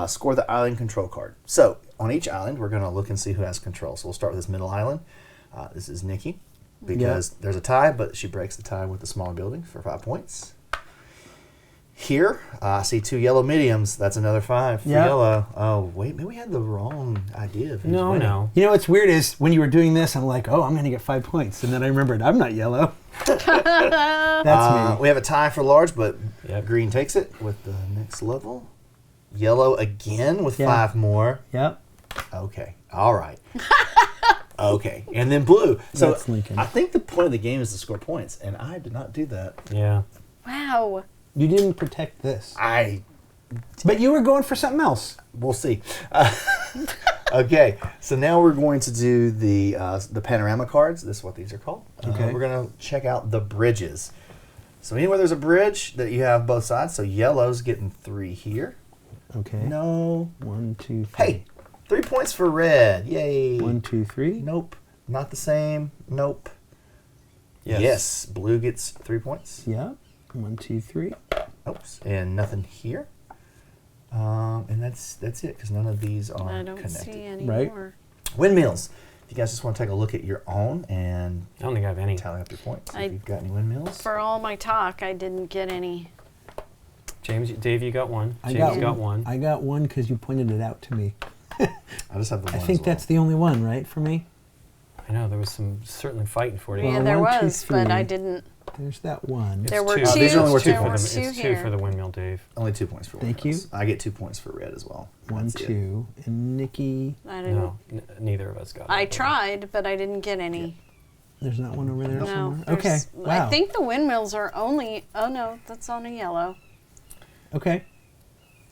Score the island control card. So on each island, we're going to look and see who has control. So we'll start with this middle island. This is Nikki, because there's a tie, but she breaks the tie with the smaller building for 5 points. Here, I see 2 yellow mediums. That's another 5 for Yep. yellow. Oh, wait, maybe we had the wrong idea of who's No. winning. You know what's weird is when you were doing this, I'm like, oh, I'm going to get 5 points. And then I remembered I'm not yellow. That's me. We have a tie for large, but Yep. green takes it with the next level. Yellow again with Yeah. 5 more. Yep. Okay. All right. Okay. And then blue. So That's Lincoln. I think the point of the game is to score points, and I did not do that. Yeah. Wow. You didn't protect this. But you were going for something else. We'll see. Okay. So now we're going to do the panorama cards. This is what these are called. Okay. We're going to check out the bridges. So anywhere there's a bridge that you have both sides. So yellow's getting 3 here. Okay. No. 1, 2, 3. Hey, 3 points for red. Yay. 1, 2, 3. Nope. Not the same. Nope. Yes. Blue gets 3 points. Yep. 1, 2, 3. Oops. And nothing here. And that's it, because none of these are I don't connected. see any Right. more. Windmills. If you guys just want to take a look at your own and I don't think I have any. tally up your points, I- if you've got any windmills. For all my talk, I didn't get any. James, Dave, you got one. I James got one. I got one because you pointed it out to me. I just have the I one think as well. that's the only one, right, for me? I know there was some certainly fighting for it. Well, Yeah, there 1, 2, was, but I 3. didn't. There's that one. It's There were 2. two. These only were 2 there for were them. It's 2 two for here. the windmill, Dave. Only 2 points for Thank you. windmills. I get 2 points for red as well. 1, That's it. 2. And Nikki, I didn't. No, neither of us got it. I tried, but I didn't get any. there's not one over there No. somewhere? Okay. there's- Wow. I think the windmills are only. Oh no, that's on a yellow. Okay.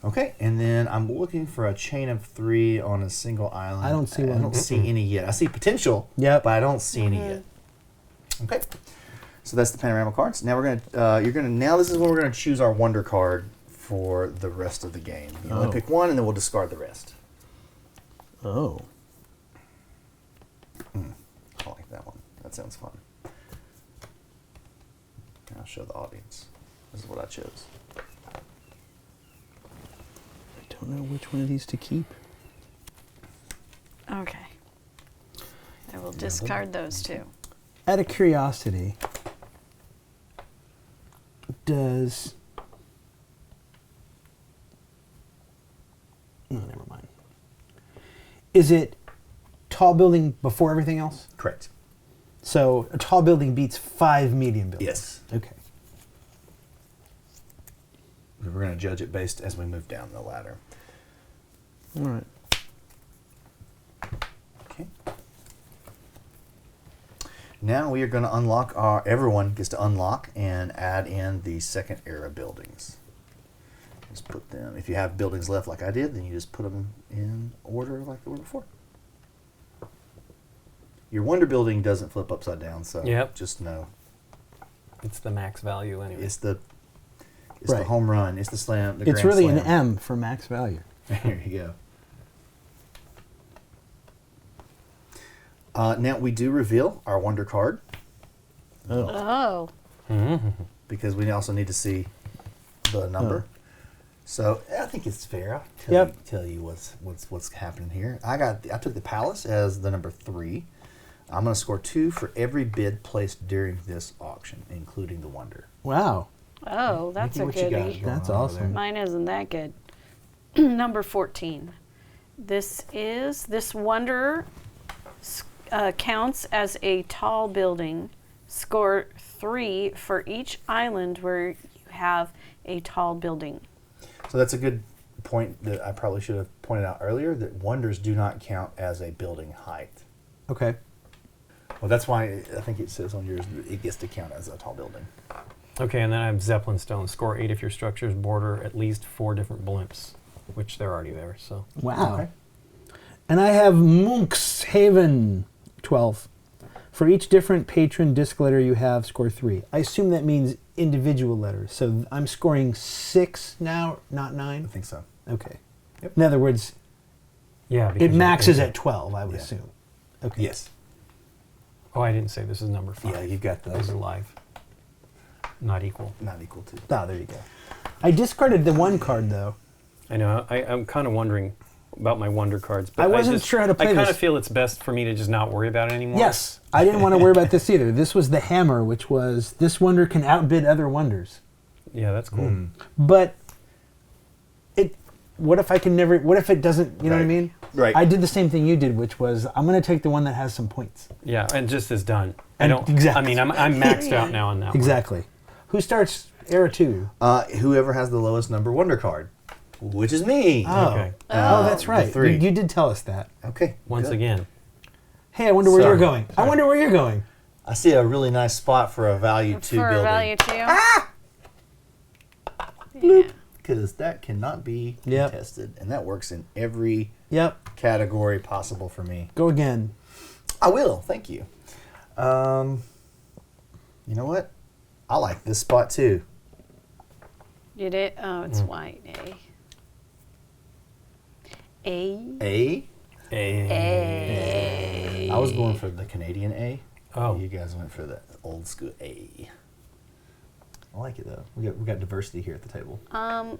Okay, and then I'm looking for a chain of 3 on a single island. I don't see I one. don't see any yet. I see potential, Yep. but I don't see any yet. Okay, so that's the panorama cards. Now we're gonna now this is when we're gonna choose our wonder card for the rest of the game. You only Oh. pick one, and then we'll discard the rest. Oh. I like that one. That sounds fun. I'll show the audience. This is what I chose. I don't know which one of these to keep. Okay. I will discard those two. Out of curiosity, does... No, never mind. Is it tall building before everything else? Correct. So a tall building beats 5 medium buildings? Yes. Okay. We're going to judge it based as we move down the ladder. All right. Okay. Now we are going to unlock everyone gets to unlock and add in the second era buildings. Just put them, if you have buildings left like I did, then you just put them in order like they were before. Your wonder building doesn't flip upside down, so Yep. just know. It's the max value anyway. It's the Right. home run. It's the slam. The It's grand really an slam. M for max value. There you go. Now we do reveal our wonder card Oh. because we also need to see the number. Oh. So I think it's fair. I'll tell you what's happening here. I took the Palace as the number 3. I'm going to score 2 for every bid placed during this auction, including the wonder. Wow. Oh, that's Nikki, a what you got goodie. going That's on over awesome. there? Mine isn't that good. Number 14. This wonder counts as a tall building. Score 3 for each island where you have a tall building. So that's a good point that I probably should have pointed out earlier, that wonders do not count as a building height. Okay. Well, that's why I think it says on yours that it gets to count as a tall building. Okay, and then I have Zeppelin Stone. Score 8 if your structures border at least 4 different blimps, which they're already there. So Wow. Okay. And I have Monk's Haven 12. For each different patron disc letter you have, score 3. I assume that means individual letters. So I'm scoring 6 now, not I 9? think so. Okay. Yep. In other words, yeah, because it you- maxes at 12, I would Yeah. assume. Okay. Yes. Oh, I didn't say this is number 5. Yeah, you've got This is those. live. Not equal. Not equal to. Oh, there you go. I discarded the 1 card, though. I know. I'm kind of wondering about my wonder cards. But I wasn't sure how to play I kind this. of feel it's best for me to just not worry about it anymore. Yes. I didn't want to worry about this either. This was the hammer, which was this wonder can outbid other wonders. Yeah, that's cool. But what if I can never, what if it doesn't, you know what I Right. mean? Right. I did the same thing you did, which was I'm going to take the one that has some points. Yeah, and just is done. I And don't. exactly. I mean, I'm maxed out now on that. one. Exactly. Who starts era 2? Whoever has the lowest number wonder card, which is me. Oh. Okay. Oh, that's the right. 3. You did tell us that. Okay. Once good. again. Hey, I wonder where you're Sorry. going. I wonder where you're going. I see a really nice spot for a value 2 For building. value 2. Bloop. Yeah. Because that cannot be Yep. contested, and that works in every Yep. category possible for me. Go again. I will, thank you. You know what? I like this spot too. You did? Oh, it's white. A. A. I was going for the Canadian A. Oh. You guys went for the old school A. I like it though. We got diversity here at the table. I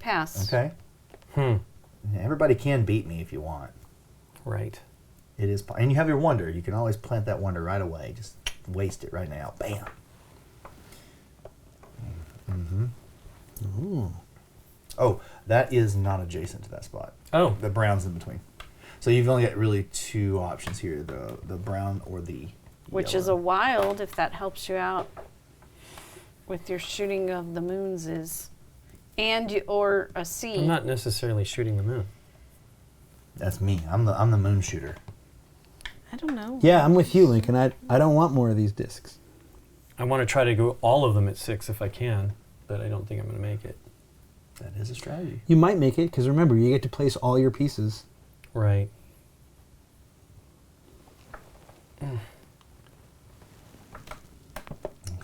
passed. Okay. Hmm. Everybody can beat me if you want. Right. It is, and you have your wonder. You can always plant that wonder right away. Just waste it right now. Bam. Oh, that is not adjacent to that spot. Oh. The brown's in between. So you've only got really 2 options here: the brown or the Which yellow. is a wild, if that helps you out with your shooting of the moons, or a C. I'm not necessarily shooting the moon. That's me. I'm the moon shooter. I don't know. Yeah, I'm with you, Lincoln. I don't want more of these discs. I want to try to go all of them at 6 if I can, but I don't think I'm going to make it. That is a strategy. You might make it, because remember, you get to place all your pieces. Right.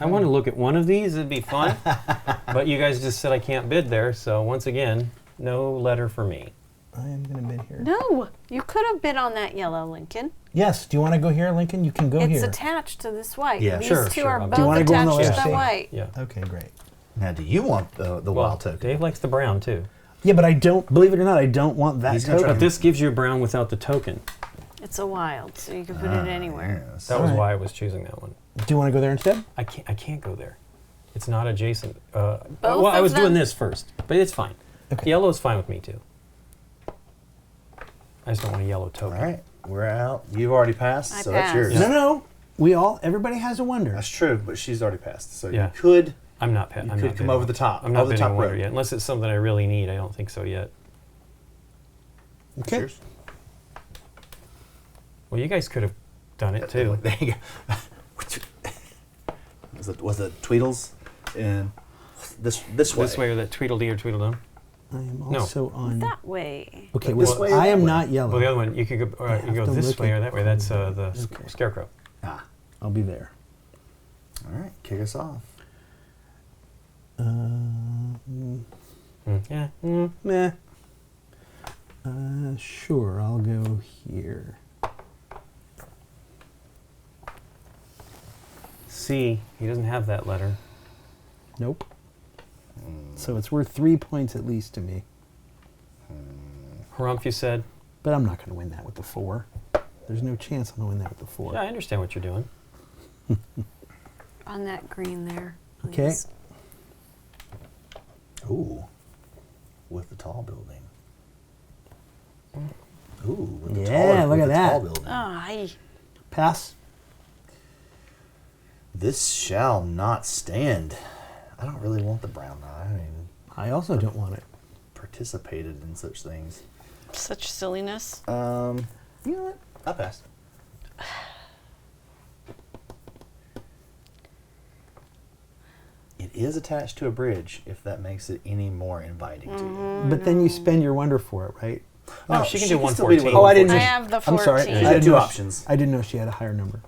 I want to look at one of these. It'd be fun. But you guys just said I can't bid there, so once again, no letter for me. I am going to bid here. No, you could have bid on that yellow, Lincoln. Yes. Do you want to go here, Lincoln? You can go It's here. attached to this white. Yeah, These sure, two sure. are Do you both wanna go on the attached to left? the white. Yeah. Okay, great. Now, do you want the Well, wild token? Dave likes the brown too. Yeah, but I don't, believe it or not, I don't want that He's gonna try token. But this gives you a brown without the token. It's a wild, so you can put it anywhere. Yes. That was Alright. why I was choosing that one. Do you want to go there instead? I can't go there. It's not adjacent. Well, Both I of was doing them? this first, but it's fine. Okay. Yellow is fine with me too. I just don't want a yellow token. All right, we're out. You've already passed, I so that's passed. yours. No. Everybody has a wonder. That's true, but she's already passed, so Yeah. you could. I'm not. You I'm could not come bidding over on- the top, I'm not over the bidding top on Wonder row. yet, unless it's something I really need. I don't think so yet. Okay. Yours. Well, you guys could have done it too. There you go. was it Tweedles and this way? This way or that Tweedledee or Tweedledum. I am No. also on. That way. Okay, This well, way or I that am way? not yellow. Well, the other one you could go. I You have go to this look way at or that way. That's the Okay. scarecrow. Ah, I'll be there. All right, kick us off. Yeah. Meh. Sure, I'll go here. C. He doesn't have that letter. Nope. So it's worth 3 points at least to me. Harumph, you said? But I'm not going to win that with the 4. There's no chance I'm going to win that with the 4. Yeah, I understand what you're doing. On that green there. Okay. please. Ooh, with the tall building. Ooh, with the Yeah, tall, look with at the tall that. building. Aye. Pass. This shall not stand. I don't really want the brown. I haven't even I also don't want it. participated in such things. Such silliness. You know what? I'll pass. It is attached to a bridge, if that makes it any more inviting to you. But then you spend your wonder for it, right? No, she can do still beat it 114. with Oh, I didn't I know. have the 14. I'm sorry. She's I got didn't two know options. I didn't know she had a higher number.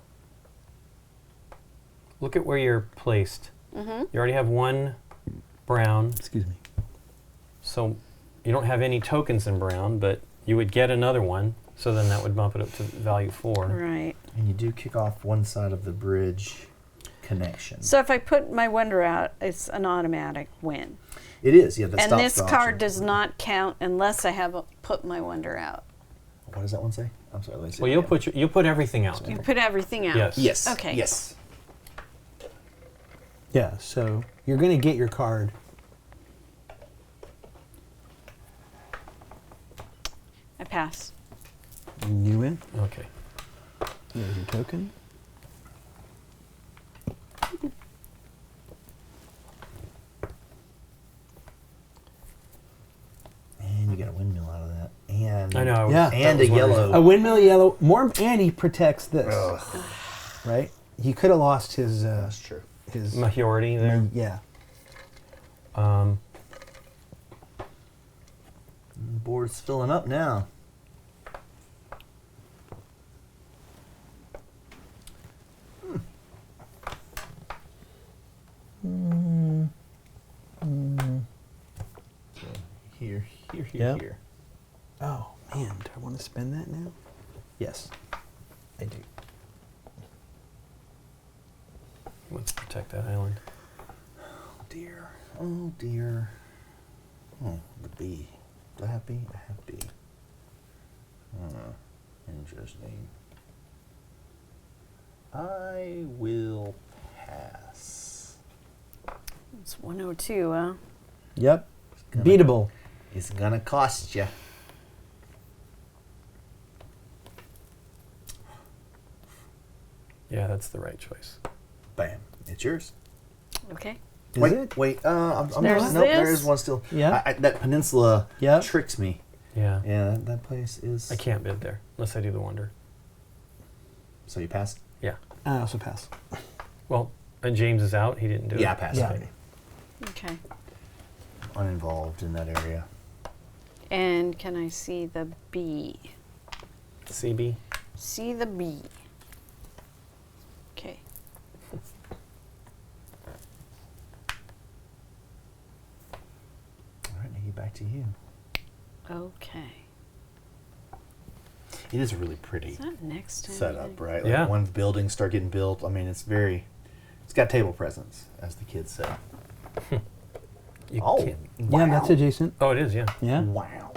Look at where you're placed. You already have 1 brown, Excuse me. so you don't have any tokens in brown, but you would get another one, so then that would bump it up to value 4. Right. And you do kick off one side of the bridge connection. So if I put my wonder out, it's an automatic win. It is, yeah. That And stops this the card option. does not count unless I have put my wonder out. What does that one say? I'm sorry. Let me see Well, it you'll again. you'll put everything out. You put everything out. Yes. Yes. Okay. Yes. Yeah, so you're going to get your card. I pass. You win. Okay. There's your token. And you get a windmill out of that. And I know. Yeah. And that a was one yellow. A windmill yellow. More, and he protects this. Ugh, Right? He could have lost his. that's true. His. Majority there. Yeah. The board's filling up now. So here, Yep. here. Oh man, do I want to spend that now? Yes, I do. Let's protect that island. Oh dear. Oh dear. Oh, the B. Do I have B? I have B. Interesting. I will pass. It's 102, huh? Yep. gonna- Beatable. It's gonna cost you. Yeah, that's the right choice. Bam. It's yours. Okay. Is wait, it? wait. I'm There's nope, there this. is one still. Yeah. That peninsula Yeah. tricks me. Yeah. Yeah, that place is. I can't bid there unless I do the wonder. So you passed? Yeah. I also pass. Well, James is out. He didn't do it. Yeah, I passed. Yeah. already. Okay. Uninvolved in that area. And can I see the B? CB. See the B. Okay. All right, Nikki, back to you. Okay. It is a really pretty Is that next time? setup, right? Yeah. Like when buildings start getting built, I mean, it's got table presence, as the kids say. You Oh, can't- Yeah, that's adjacent. Oh, it is. Yeah. Yeah. Wow.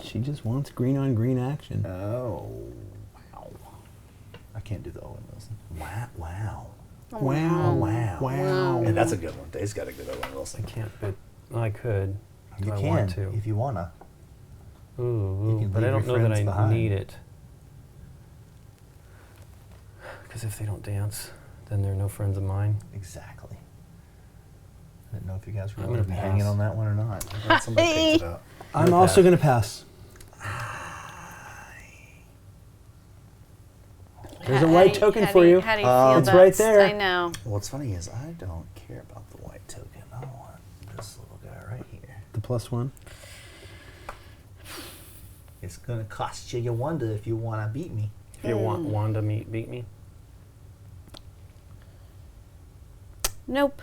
She just wants green on green action. Oh, wow. I can't do the Owen Wilson. Wow. Wow. Wow. Wow. Wow. And that's a good one. Dave's got a good Owen I Wilson. can't bid. Well, I could. You Do I can, want to? if you wanna. Ooh, can but I leave don't your know that friends I behind. need it. Because if they don't dance, then they're no friends of mine. Exactly. I didn't know if you guys were I'm going to gonna be hanging pass. on that one or not. I'm glad somebody picked it up. I'm gonna also pass. going to pass. There's a white token for you. How do you feel It's right that's- there. I know. What's funny is I don't care about the white token. I want this little guy right here. The +1. It's going to cost you your wonder if you want to beat me. If you want Wanda beat me. Nope.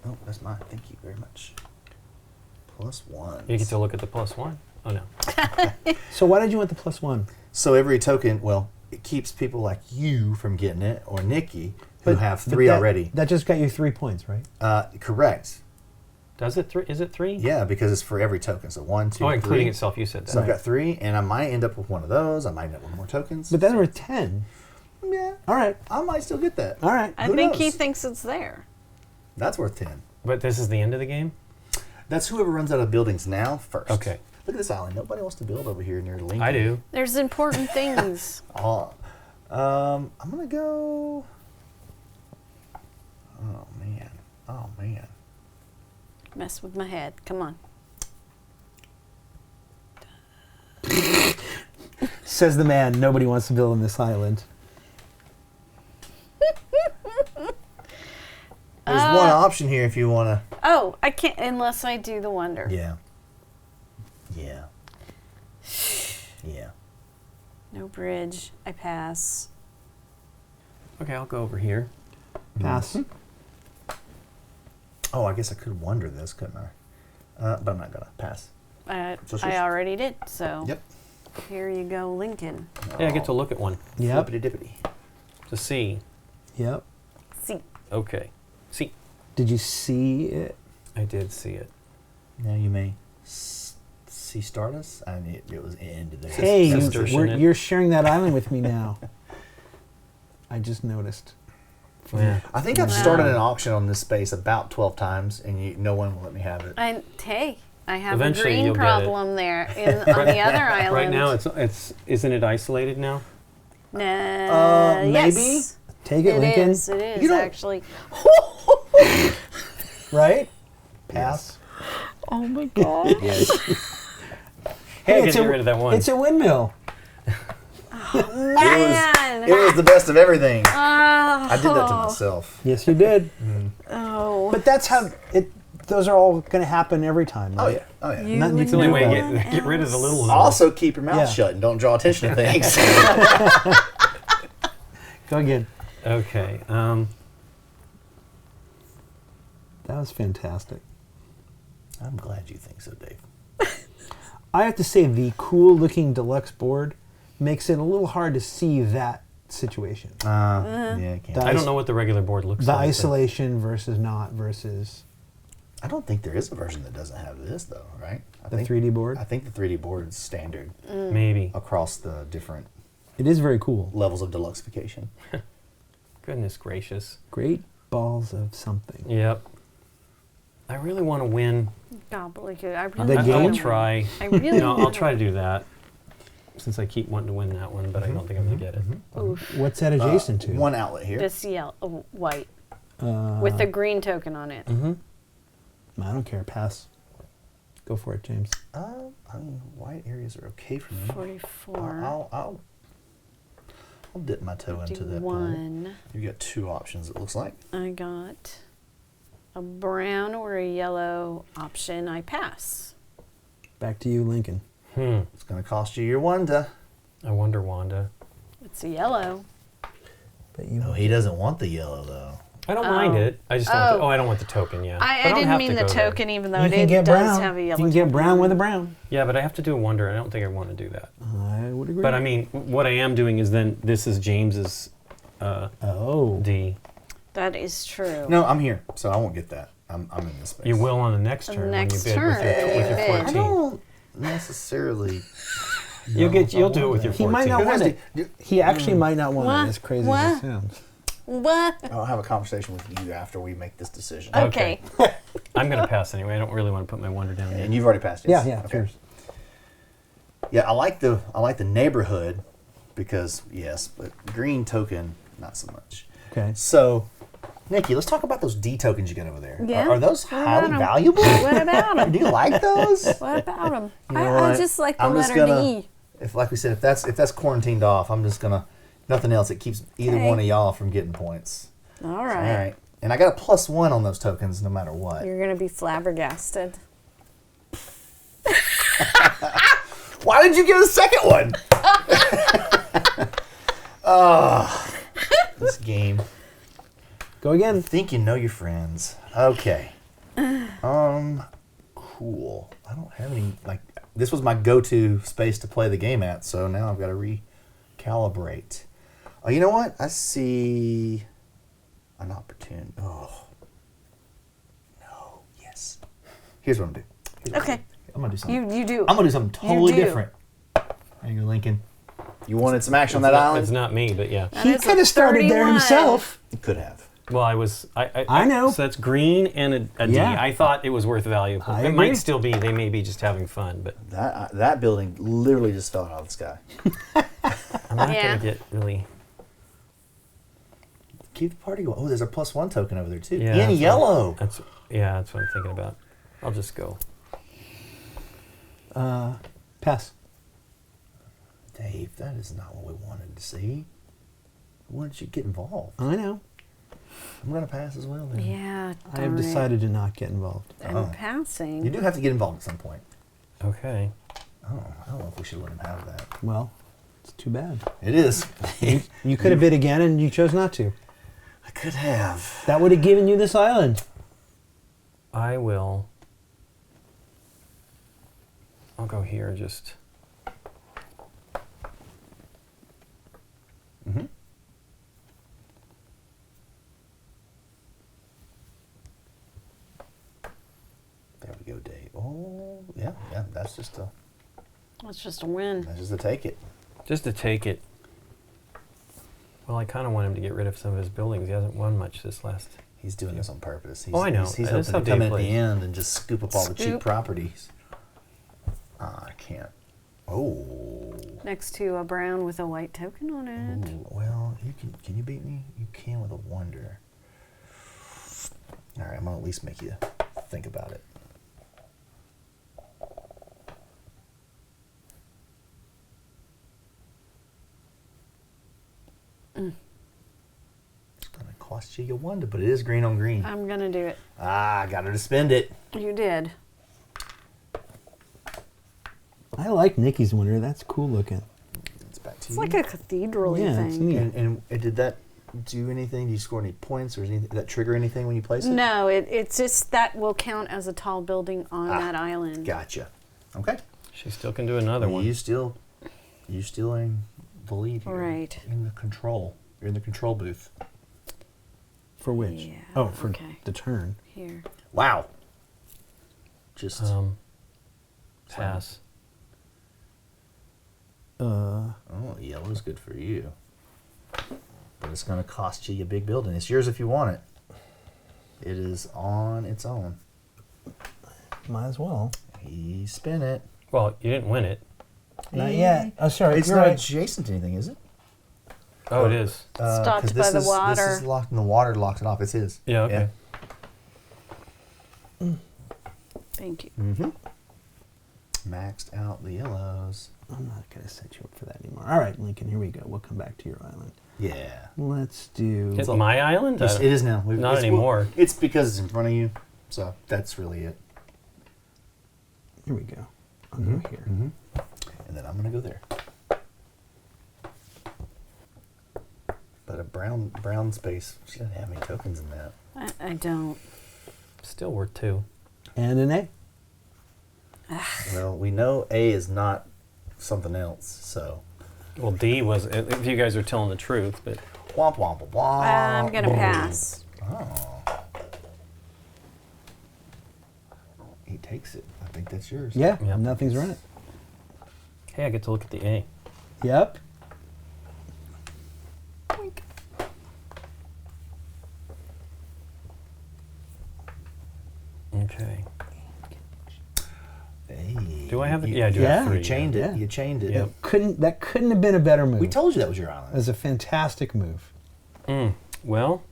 Oh, that's mine. Thank you very much. +1. You get to look at the +1. Oh no. So why did you want the +1? So every token, well, it keeps people like you from getting it, or Nikki, who have 3 that, already. That just got you 3 points, right? Correct. Does it 3? Is it 3? Yeah, because it's for every token. So 1, 2, Oh, 3. including itself. You said that. So I've got 3, and I might end up with one of those. I might end up with more tokens. But then there were 10. yeah, All right. I might still get that. All right. I Who think he knows? thinks it's there. That's worth 10. But this is the end of the game. That's whoever runs out of buildings now first. Okay. Look at this island. Nobody wants to build over here near Lincoln. I do. There's important things. Oh, I'm gonna go. Oh man. Oh man. Mess with my head. Come on. Says the man, nobody wants to build on this island. There's one option here if you wanna. Oh, I can't unless I do the wonder. Yeah. Yeah. Yeah. No bridge. I pass. Okay, I'll go over here. Pass. Oh, I guess I could wonder this, couldn't I? But I'm not gonna pass. I So it's I yours. already did. So Yep. here you go, Lincoln. Yeah, I get to look at one Yep. Flippity dippity. to see. Yep. See. Okay. See. Did you see it? I did see it. Now you may see Stardust. I mean, it was ended there. Hey, Nasturtium it. you're sharing that island with me now. I just noticed. Yeah. I think I've started an auction on this space about 12 times, and no one will let me have it. Hey, I have Eventually a green you'll get it. problem there on the other island. Right now, it's isn't it isolated now? Nah, maybe? yes. Take it, Lincoln. It is You don't- actually. Right? Pass. Oh my god. Yes. Hey, I it's get rid of that one. It's a windmill. Man. It was the best of everything. Oh. I did that to myself. Yes, you did. Oh. But that's how it. Those are all going to happen every time. Oh Right? yeah. Oh yeah. You Nothing you It's can the only do way about to it. get rid of the little number. Also, keep your mouth Yeah. shut and don't draw attention to things. Go again. Okay. That was fantastic. I'm glad you think so, Dave. I have to say, the cool-looking deluxe board makes it a little hard to see that situation. Yeah, I can't. The I don't know what the regular board looks The like. but- isolation versus not versus I don't think there is a version that doesn't have this, though, right? I the think, 3D board. I think the 3D board is standard Maybe. across the different It is very cool. levels of deluxeification. Goodness gracious. Great balls of something. Yep. I really want to win. Gobbledygook. I The really I'll game? try. I really You know, I'll wanna try to do that. Since I keep wanting to win that one, but I don't think I'm going to get it. Oof. What's that adjacent to? One outlet here. This white with the green token on it. Mm-hmm. I don't care. Pass. Go for it, James. I mean, white areas are okay for me. 44. I'll dip my toe into that pool. 51. You've got 2 options, it looks like. I got a brown or a yellow option. I pass. Back to you, Lincoln. It's going to cost you your Wanda. I wonder, Wanda. It's a yellow. But you. Oh, he doesn't want the yellow, though. I don't mind it. I just don't. Oh. I don't want the token. Yeah. I But don't didn't have mean to the go there. token, even though You it can get does brown. have a You yellow can get token brown on with it. a brown. Yeah, but I have to do a wonder. I don't think I want to do that. I would agree. But I mean, what I am doing is then this is James's Oh. D. That is true. No, I'm here, so I won't get that. I'm in this space. You will on the next On turn the when you next bid turn, with your you bid. 14. I don't necessarily. You'll do it with your 14. He might not Who has want it. He actually might not want What? it, as crazy What? as it sounds. What? I'll have a conversation with you after we make this decision. Okay. I'm going to pass anyway. I don't really want to put my wonder down yet. And you've already passed. Yes? Yeah, cheers. Yeah, I like the neighborhood because yes, but green token not so much. Okay. So, Nikki, let's talk about those D tokens you got over there. Yeah? Are those What highly about 'em? valuable? What about them? Do you like those? What about them? You know I what? just like the I'm just letter gonna- D. If, like we said, if that's quarantined off, I'm just gonna nothing else. It keeps either Okay. one of y'all from getting points. All All right. right, and I got a +1 on those tokens, no matter what. You're going to be flabbergasted. Why did you get a second one? This game. Go again. Think you know your friends. Okay. Cool. I don't have any, like, this was my go-to space to play the game at, so now I've got to recalibrate. Oh, you know what? I see an opportunity. Oh. No. Yes. Here's what I'm going to do. Okay. I'm going to do something. You do. I'm going to do something totally do. different. There you go, Lincoln. You wanted some action on that It's island? not me, but yeah. That He is a could have started there 31. himself. You could have. Well, I was. I know. So that's green and a D. Yeah. I thought it was worth valuable. I It agree. might still be. They may be just having fun, but That building literally just fell out of the sky. I'm not Yeah. gonna get really. Keep the party going. Oh, there's a +1 token over there too. Yeah, In that's what- yellow. That's what I'm thinking about. I'll just go. Pass. Dave, that is not what we wanted to see. We wanted you to get involved. I know. I'm going to pass as well then. Yeah. I have darn it. decided to not get involved. I'm Oh. passing. You do have to get involved at some point. Okay. Oh, I don't know if we should let him have that. Well, it's too bad. It is. You could have bid again and you chose not to. I could have. That would have given you this island. I will. I'll go here. Just. Mm-hmm. There we go, Dave. Oh, yeah. That's just a win. take it. Just to take it. Well, I kind of want him to get rid of some of his buildings. He hasn't won much this last. He's doing this on purpose. He's, Oh, I know. He's That's hoping to how come Dave in at the plays. end and just scoop up all the cheap Scoop. properties. I can't. Oh. Next to a brown with a white token on it. Ooh, well, you can you beat me? You can with a wonder. All right, I'm gonna at least make you think about it. It's gonna cost you your wonder, but it is green on green. I'm gonna do it. I got her to spend it. You did. I like Nikki's winner. That's cool looking. It's back to It's you. like a cathedral Yeah, it's thing. neat. And did that do anything? Do you score any points, or is anything, did that trigger anything when you place it? No, it's just that will count as a tall building on that island. Gotcha. Okay. She still can do another one. You still in the lead here. Right. In the control. You're in the control booth. For which? Yeah, Oh, for okay. the turn. Here. Wow. Just Pass. oh, yellow's good for you. But it's gonna cost you your big building. It's yours if you want it. It is on its own. Might as well. You spin it. Well, you didn't win it. Not yet. Oh, sorry. It's you're not right. adjacent to anything, is it? Oh, it is. Stopped 'cause by the This water. is locked, and the water locks it off. It's his. Yeah. Okay. Thank you. Mm-hmm. Maxed out the yellows. I'm not going to set you up for that anymore. All right, Lincoln, here we go. We'll come back to your island. Yeah. Let's do... It's my island. It is now. Not It's- anymore. It's because it's in front of you. So that's really it. Here we go. I'll go here. And then I'm going to go there. But a brown space, she doesn't have any tokens in that. I don't. Still worth 2. And an A. Well, we know A is not something else, so. Well, D was. If you guys are telling the truth, but Womp womp womp womp. I'm gonna pass. Oh. He takes it. I think that's yours. Yeah, Yep. nothing's right. hey, I get to look at the A. Yep. Okay. Hey. Do I have it? You- Yeah, I do Yeah. have 3. You chained it. Yeah. You chained it. Yep. That couldn't have been a better move. We told you that was your It island. was a fantastic move. Well,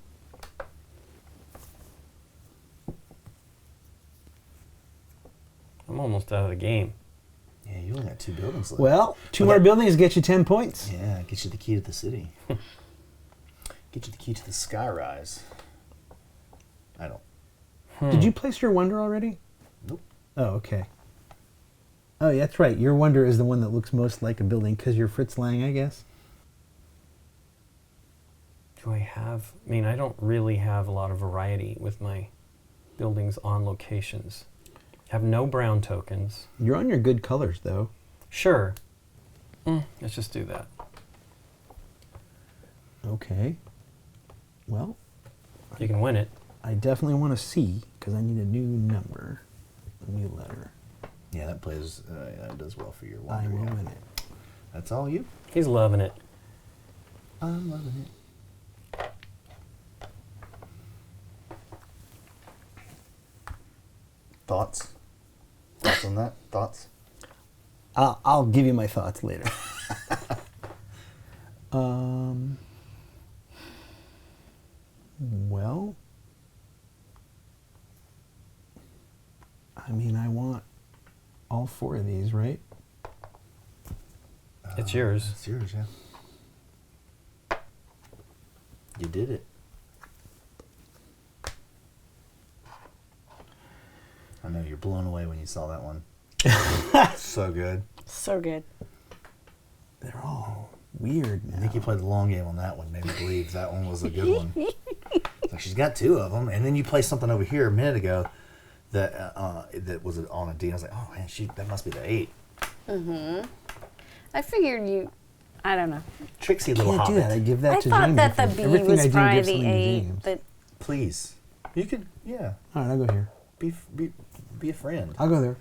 I'm almost out of the game. Yeah, you only got 2 buildings left. Well, 2 more buildings get you 10 points. Yeah, get you the key to the city. Get you the key to the Skyrise. I don't. Did you place your wonder already? Nope. Oh, okay. Oh, yeah, that's right. Your wonder is the one that looks most like a building because you're Fritz Lang, I guess. do I have? I mean, I don't really have a lot of variety with my buildings on locations. I have no brown tokens. You're on your good colors, though. Sure. Let's just do that. Okay. Well, You can win it. I definitely want to see, because I need a new number, a new letter. Yeah, that plays. That does well for your I wonder. will yeah. win it. That's all you. He's loving it. I'm loving it. Thoughts? Thoughts on that? Thoughts? I'll give you my thoughts later. Well, I mean, I want all 4 of these, right? It's yours. It's yours, yeah. You did it. I know you're blown away when you saw that one. So good. So good. They're all weird now. Nikki played the long game on that one. Made me believe that one was a good one. So she's got 2 of them, and then you play something over here a minute ago that that was on a D. I was like, oh man, that must be the 8. I figured you. I don't know. Tricksy I little can't do hobbit. that. I give that I to thought James. that the B Everything was I do probably gives the something to 8, James. but Please, you could, yeah, All right, I'll go here. be a friend. I'll go there.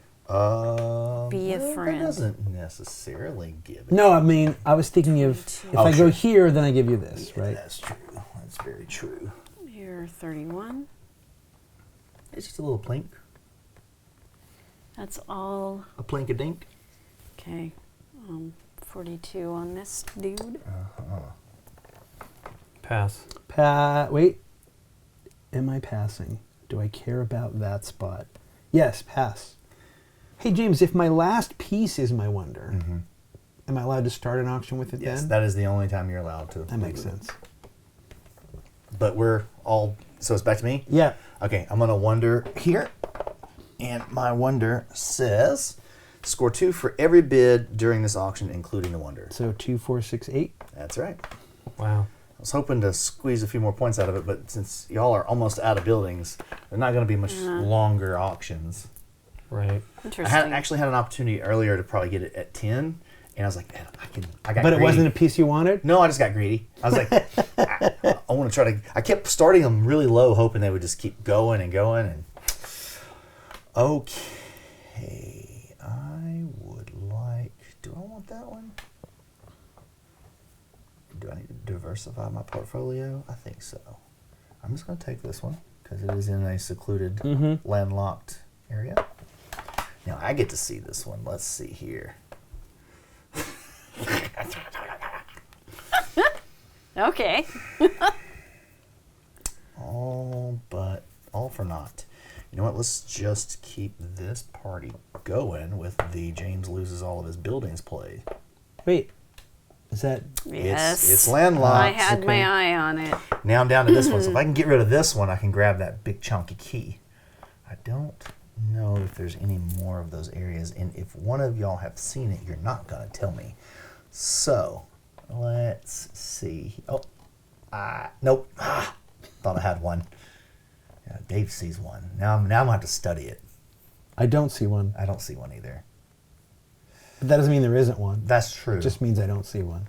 Be a friend. That doesn't necessarily give it. No, I mean, I was thinking of, if Oh, I go sure. here, then I give you this, Yeah, right? that's true. That's very true. you're 31. It's just a little plink, That's all. a plink-a-dink. Okay. 42 on this dude. Pass. Wait. Am I passing? Do I care about that spot? Yes, pass. Hey, James, if my last piece is my wonder, am I allowed to start an auction with it Yes, then? that is the only time you're allowed to. That makes sense. But we're all, so it's back to me? Yeah. Okay, I'm going to wonder here. And my wonder says, score 2 for every bid during this auction, including the wonder. So 2, 4, 6, 8. That's right. Wow. I was hoping to squeeze a few more points out of it, but since y'all are almost out of buildings, they're not going to be much longer auctions. Right. I Interesting. actually had an opportunity earlier to probably get it at 10, and I was like, man, I got But it greedy. wasn't a piece you wanted? No, I just got greedy. I was like, I want to try to. I kept starting them really low, hoping they would just keep going and going. And okay, I would like. Do I want that one? Do I need to diversify my portfolio? I think so. I'm just going to take this one because it is in a secluded, landlocked area. Now I get to see this one. Let's see here. Okay. All for naught. You know what? Let's just keep this party going with the James loses all of his buildings play. Wait. Is that... Yes. It's landlocked. I had okay. my eye on it. Now I'm down to this one. So if I can get rid of this one, I can grab that big chunky key. I don't know if there's any more of those areas. And if one of y'all have seen it, you're not going to tell me. So let's see. Oh, nope. Thought I had one. Yeah, Dave sees one. Now I'm going to have to study it. I don't see one. I don't see one either. But that doesn't mean there isn't one. That's true. It just means I don't see one.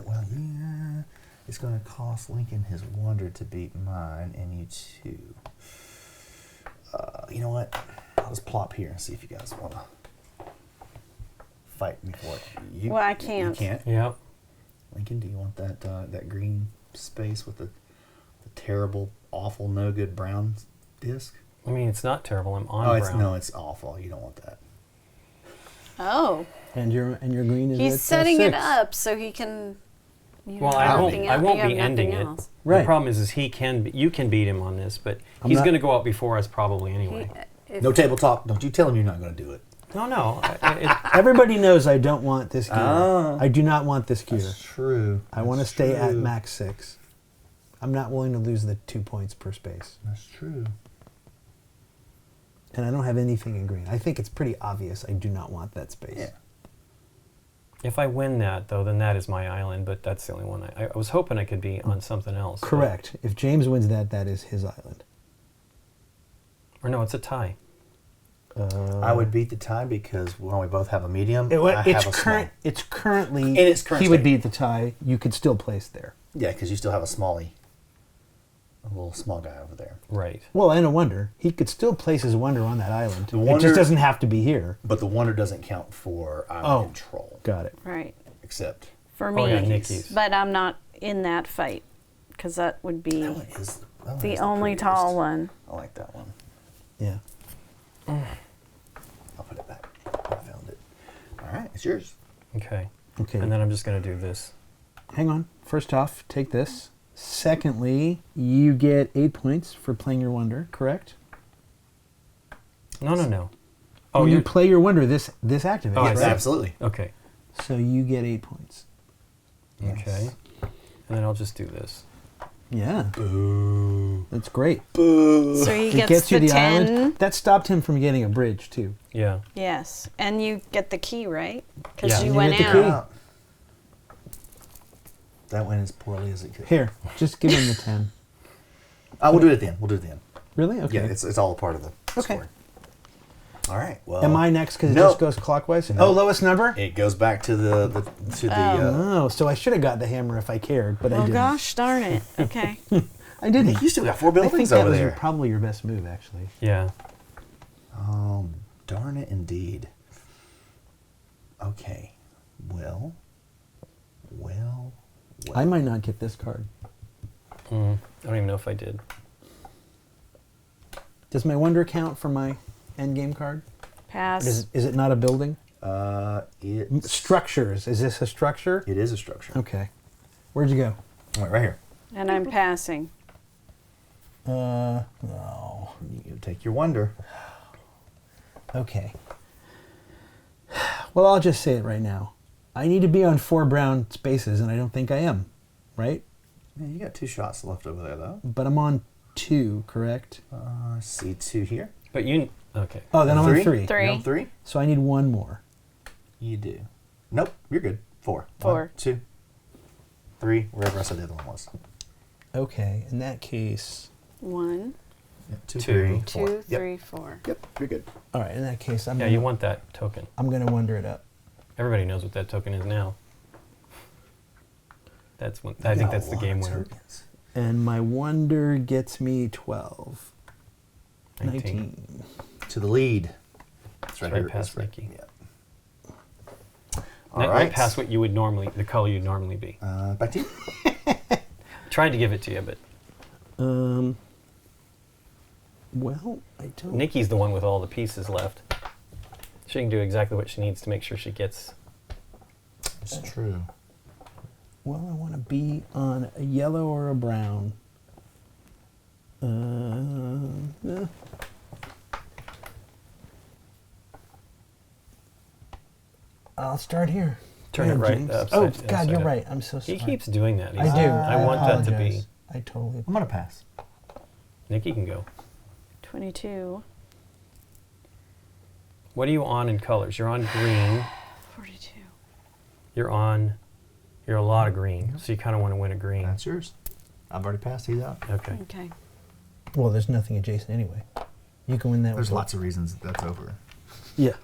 Well, yeah. It's going to cost Lincoln his wonder to beat mine and you too. You know what? I'll just plop here and see if you guys want to fight me for it. Well, I can't. You can't? Yep. Lincoln, do you want that green space with the terrible, awful, no good brown disc? I mean, it's not terrible. I'm on brown. It's awful. You don't want that. Oh. And your green is He's at, setting it 6. up so he can. Well, I won't nothing be ending it. else. Right. The problem is you can beat him on this, but I'm he's not- going to go out before us probably anyway. No table talk. Don't you tell him you're not going to do it. No. Everybody knows I don't want this gear. Ah. I do not want this gear. That's true. I want to stay at max 6. I'm not willing to lose the 2 points per space. That's true. And I don't have anything in green. I think it's pretty obvious I do not want that space. Yeah. If I win that, though, then that is my island, but that's the only one. I was hoping I could be on something else. but- Correct. If James wins that, that is his island. Or no, it's a tie. I would beat the tie because when we both have a medium, I It's have a current. small. It's currently. In its current he would state. beat the tie. You could still place there. Yeah, because you still have a smallie. A little small guy over there. Right. Well, and a wonder. He could still place his wonder on that island. The It wonder- just doesn't have to be here. But the wonder doesn't count for island Oh. control. Got it. Right. Except For Oh, me. yeah, Nikki's. But I'm not in that fight because that would be that one is that one the is only prettiest. tall one. I like that one. Yeah. I'll put it back. I found it. All right, it's yours. Okay. Okay. And then I'm just going to do this. Hang on. First off, take this. Secondly, you get 8 points for playing your wonder. Correct? No, no, no. Oh, when you you're... play your wonder, this activates. Oh, I Yes, see. right? absolutely. Okay. So you get 8 points. Okay. And then I'll just do this. Yeah. Boo. That's great. Boo. So he It gets you the the 10. island. That stopped him from getting a bridge too. Yeah. Yes. And you get the key, right? Because Yeah. you You went get the out. key. That went as poorly as it could. Here, just give him the 10. We'll do it at the end. We'll do it at the end. Really? Okay. Yeah, it's all a part of the Okay. score. All right. Well, Am I next because it no. just goes clockwise? No. Oh, lowest number? It goes back to the Oh, so I should have got the hammer if I cared, but I Oh didn't. gosh, darn it. Okay. I didn't. You still got 4 I think buildings that over was there. probably your best move, actually. Yeah. Oh, darn it, indeed. Okay. Well. I might not get this card. I don't even know if I did. Does my wonder count for my endgame card? Pass. Is it not a building? It's Structures. Is this a structure? It is a structure. Okay. Where'd you go? Right here. And I'm passing. No. You take your wonder. Okay. Well, I'll just say it right now. I need to be on 4 brown spaces, and I don't think I am, right? Yeah, you got 2 shots left over there, though. But I'm on 2, correct? C2 here. But you... Okay. Oh, then I'm on 3. 3. You're on 3? So I need 1 more. You do. Nope, you're good. 4. 4. 1, 2, 3, wherever I said the other one was. Okay, in that case... 1, Yeah, 2, 2, 3, 2, 4. 3, 4. Yep, you're good. All right, in that case, Yeah, you want that token. I'm going to wonder it up. Everybody knows what that token is now. That's when I think that's the game winner. And my wonder gets me 12. 19. 19. To the lead. It's right here. past It's right- Nikki. Yeah. Right, All right. past what you would normally, the color you'd normally be. Back to you. Tried to give it to you, but Well, I don't... Nikki's the one with all the pieces left. She can do exactly what she needs to make sure she gets. It's true. Well, I want to be on a yellow or a brown. I'll start here. Turn Go it ahead, right James. upside- Oh, upside God, you're up. right. I'm so He sorry. keeps doing that. I do. I want that to be. apologize. I totally... I'm going to pass. Nikki can go. 22. What are you on in colors? You're on green. 42. You're a lot of green. So you kind of want to win a green. That's yours. I've already passed these out. Okay. Okay. Well, there's nothing adjacent anyway. You can win that. There's with lots of reasons that's over. Yeah.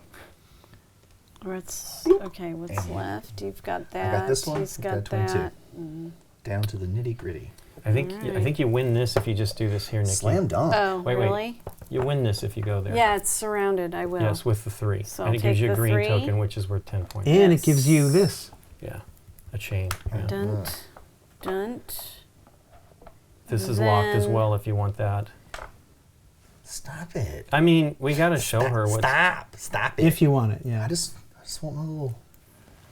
What's okay? What's And left? You've got that. I got this one. He's I've got got 22. that. Down to the nitty gritty. I think Alright. you win this if you just do this here, Nikki. Slam dunk. Oh, Wait. really? You win this if you go there. Yeah, it's surrounded. I will. Yes, with the 3. So and I'll it gives take you a the green 3. token, which is worth 10 points. And Yes. it gives you this. Yeah, a chain. Yeah. Dunt. Dunt. This is locked as Then- well if you want that. Stop it. I mean, we got to show her what. Stop it. If you want it, yeah. I just want my little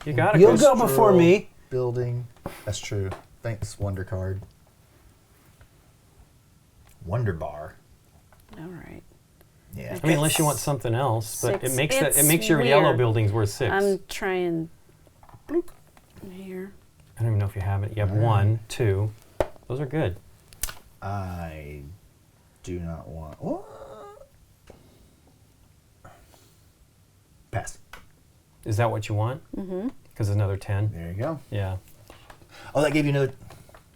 You got to You'll go. go before me. building. That's true. Thanks, Wonder Card. Wonder Bar. All right. Yeah. I mean, unless you want something else, but it Six. makes that it It's makes your yellow weird. buildings worth 6. I'm trying. Bloop. Here. I don't even know if you have it. You have 1, 2. Those are good. I do not want. What? Pass. Is that what you want? Mm-hmm. Because it's another 10. There you go. Yeah. Oh, that gave you another.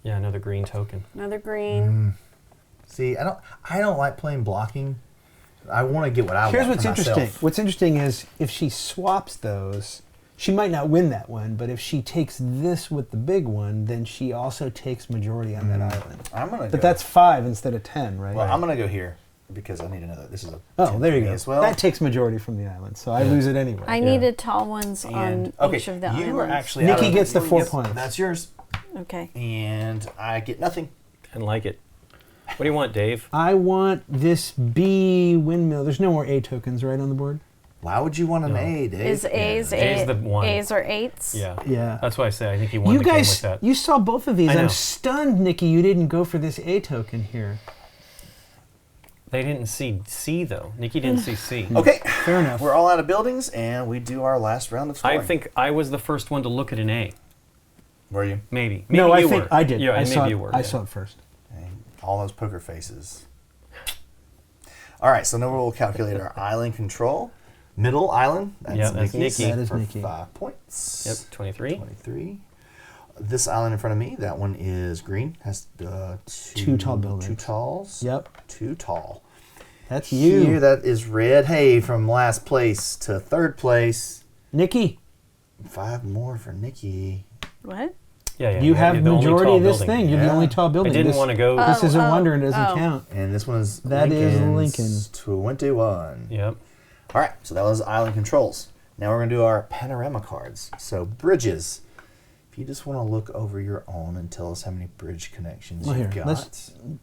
Yeah, another green token. Another green. See, I don't like playing blocking. I want to get what I Here's want what's for interesting. myself. What's interesting is if she swaps those, she might not win that one, but if she takes this with the big one, then she also takes majority on that island. I'm gonna. But that's 5 instead of 10, right? Well, I'm gonna go here because I need another. This is a. Oh, 10 there for you me go. As well. That takes majority from the island, so I lose it anyway. I needed tall ones And on each of the you are islands. actually. Nikki out of- gets the 4 Yep, points. That's yours, Okay. and I get nothing. And like it. What do you want, Dave? I want this B windmill. There's no more A tokens, right, on the board? Why would you want an No. A, Dave? Is A's A's the one. A's or 8s? Yeah. Yeah. That's why I say I think he won You the game with guys, that. you saw both of these. I know. I'm stunned, Nikki, you didn't go for this A token here. They didn't see C, though. Nikki didn't see C. Okay, Fair enough. we're all out of buildings, and we do our last round of scoring. I think I was the first one to look at an A. Were you? Maybe. No, Maybe I you think were. I did. Yeah, I and saw maybe it, you were. I yeah. saw it first. And all those poker faces. All right, so now we'll calculate our island control. Middle island. Yeah, that's Nikki's Nikki. That is for Nikki. 5 points. Yep, 23. 23. This island in front of me, that one is green. Has Two tall buildings. 2 talls. Yep. 2 tall. That's you. Here, that is red. Hey, from last place to third place. Nikki, 5 more for Nikki. What? Yeah, you have you're the only majority tall of this building. thing. You're the Yeah. only tall I building. didn't This- want to go. This is a wonder and doesn't oh. count. And this one is That is Lincoln's 21. Yep. All right, so that was island controls. Now we're going to do our panorama cards. So bridges. If you just want to look over your own and tell us how many bridge connections Well, you've here, got.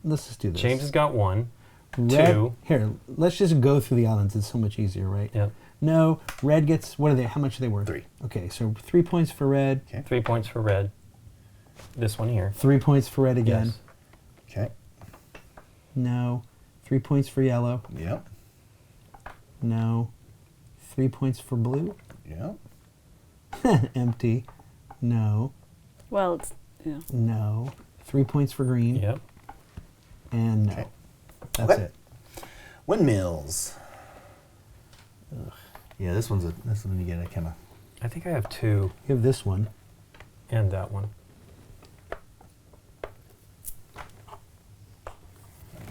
let's just do this. James has got 1. Red, 2. Here, let's just go through the islands. It's so much easier, right? Yep. No, red gets, what are they, how much are they worth? 3. Okay, so 3 points for red, 3 points for red. This one here. 3 points for red again. Yes. Okay. No. 3 points for yellow. Yep. No. 3 points for blue. Yep. Empty. No. Well, it's yeah. No. 3 points for green. Yep. And no. Okay. That's Okay. it. Windmills. Yeah, this one you get a kind of. I think I have 2 You have this one. and that one.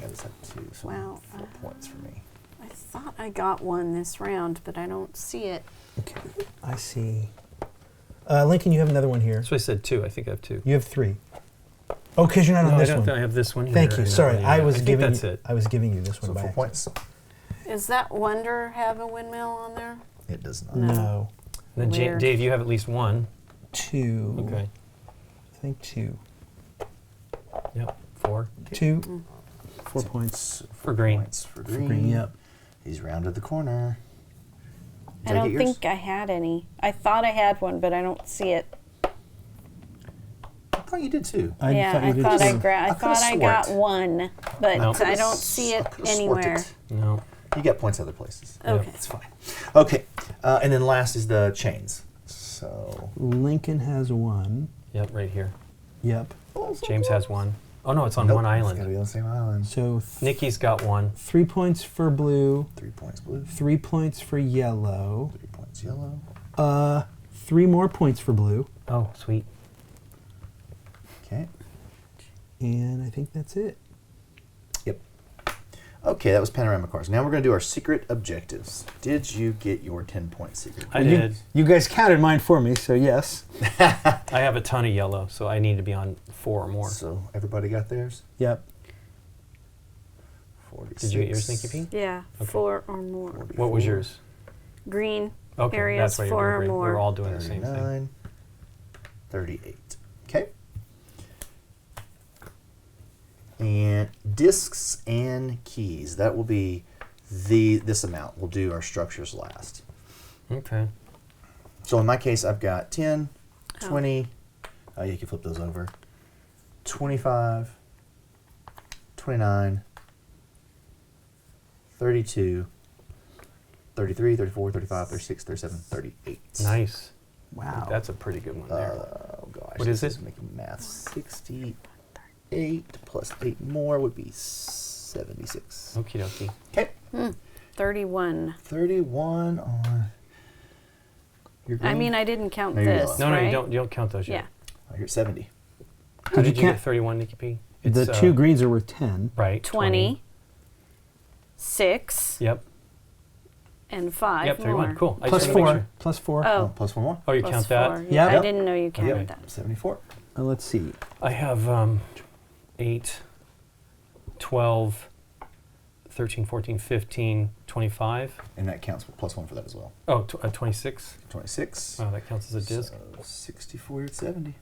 I just have 2. So Wow. 4 points for me. I thought I got one this round, but I don't see it. Okay. I see. Lincoln, you have another one here. So I said 2. I think I have 2. You have 3. Oh, because you're not No, on I this don't. one. I have this one here. Thank you. and that Sorry, one I here. was think giving. that's it. I was giving you this one So by 4 accident. points. Is that Wonder have a windmill on there? It does not. No. And then Weird. Dave, you have at least 1. 2. Okay. I think 2. Yep. 4. 2. 4 points. For green. Points for For green. green. Yep. He's rounded the corner. Did I don't get yours? think I had any. I thought I had one, but I don't see it. I thought you did too. I yeah, thought you I did thought too. I I thought I could've got swore one, but Nope. I don't see it could've swore anywhere. it. No. You get points other places. Okay. It's fine. Okay, and then last is the chains. So Lincoln has 1. Yep. Right here. Yep. James has 1. Oh no, it's on Nope, one It's got island. to be on the same island. So Nikki's got 1. 3 points for blue. 3 points blue. 3 points for yellow. 3 points yellow. 3 more points for blue. Oh, sweet. Okay. And I think that's it. Yep. Okay, that was panorama cards. Now we're going to do our secret objectives. Did you get your 10-point secret? I did. You guys counted mine for me, so yes. I have a ton of yellow, so I need to be on 4 or more. So everybody got theirs? Yep. 46. Did you get yours, Nikki P? Yeah, Okay. 4 or more. 44, What was yours? Green Okay, areas, that's why you're 4 doing or green. more. We're all doing the same thing. 39, 38. Okay. And discs and keys. That will be this amount. We'll do our structures last. Okay. So in my case, I've got 10, 20. Oh, you can flip those over. 25, 29, 32, 33, 34, 35, 36, 37, 38. Nice. Wow. That's a pretty good one there. Oh gosh. What is this it? Making math. 68 plus 8 more would be 76. Okie dokie. Okay. 31. 31 on You're green? I mean, I didn't count No, you're this. No, right? you don't count those yet. Yeah. Oh, you're at 70. How did you count- get 31, Nikki P? The It's, two greens are worth 10. Right. 20, 6, Yep. and 5 Yep. 31. more. Cool. I Plus just wanna make 4. sure. Plus 4. Oh, Plus one more. Oh, you plus count 4. that? Yeah, I Yep. didn't know you counted that. 74. Let's see. I have 8, 12, 13, 14, 15, 25. And that counts with plus 1 for that as well. Oh, 26. 26. Wow, that counts as a disc. So 64, you're at 70.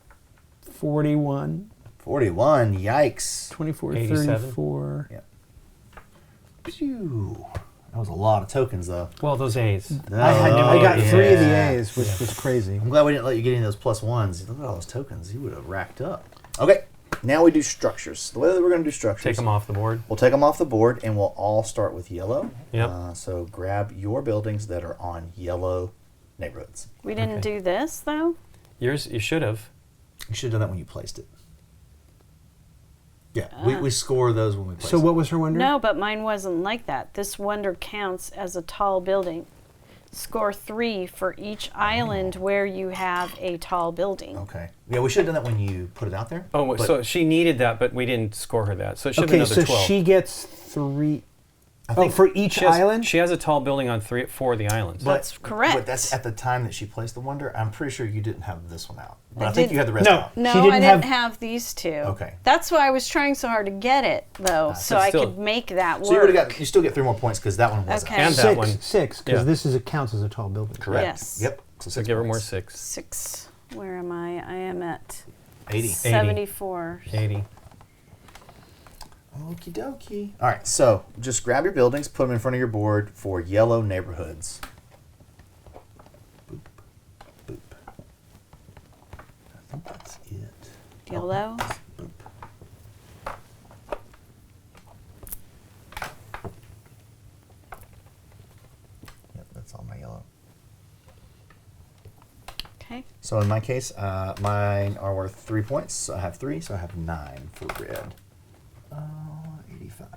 41. 41, yikes. 24, 87. 34. Yeah. Pew. That was a lot of tokens, though. Well, those A's. I got 3 of the yeah. A's, which was crazy. I'm glad we didn't let you get any of those plus 1s. Look at all those tokens. You would have racked up. Okay, now we do structures. The way that we're going to do structures. Take them off the board. We'll take them off the board, and we'll all start with yellow. Yep. So grab your buildings that are on yellow neighborhoods. We didn't Okay. do this, though? Yours, you should have. You should have done that when you placed it. Yeah, we score those when we place So it. what was her wonder? No, but mine wasn't like that. This wonder counts as a tall building. Score 3 for each island where you have a tall building. Okay. Yeah, we should have done that when you put it out there. Oh, but so she needed that, but we didn't score her that. So it should Okay, have so been another 12. she gets 3. I Oh, think for each She has, island? She has a tall building on 4 of the islands. That's correct. But that's at the time that she placed the wonder. I'm pretty sure you didn't have this one out. But I I think did- you had the rest No. out. No, She didn't I have- didn't have these two. Okay. That's why I was trying so hard to get it, though, so but I still- could make that work. So you would have got. You still get 3 more points because that one wasn't. Okay. And that 6, one. 6, because Yeah. this is counts as a tall building. Correct. Yes. Yep. so 6 give her more points. 6. 6. Where am I? I am at 80. 74. 80. Okie dokie. All right, so just grab your buildings, put them in front of your board for yellow neighborhoods. Boop, boop. I think that's it. Yellow. Boop. Yep, that's all my yellow. Okay. So in my case, mine are worth 3 points. So I have 3, so I have 9 for red. 85.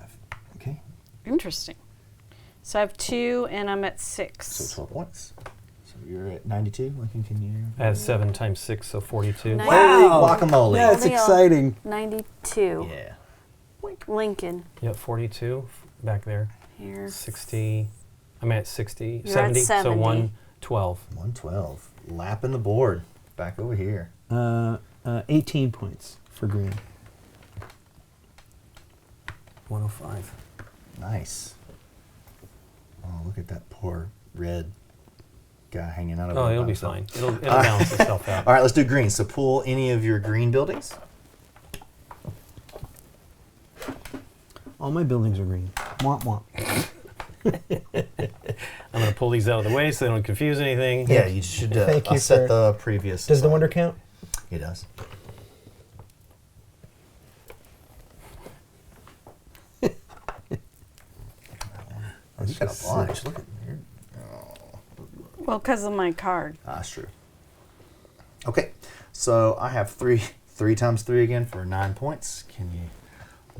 Okay, Interesting. So I have 2, and I'm at 6. so 12 points. So you're at 92. Lincoln, can you? I have 7 times 6, so 42. Nice. Holy Wow. guacamole. That's Only a- exciting. 92. Yeah. Lincoln. Yep, 42 back there. Here. 60. I'm at 60. You're at 70. So 70. 112. 112. Lapping the board. Back over here. 18 points for green. 105. Nice. Oh, look at that poor red guy hanging out over Oh, there it'll by be himself. fine. It'll balance itself out. All right, let's do green. So pull any of your green buildings. All my buildings are green. Womp womp. I'm going to pull these out of the way so they don't confuse anything. Yeah, you should Thank you, set sir. the previous. Does the wonder count? It does. Oh, you got a bunch. Look at here. Well, because of my card. That's true. Okay, so I have 3 times 3 again for 9 points. Can you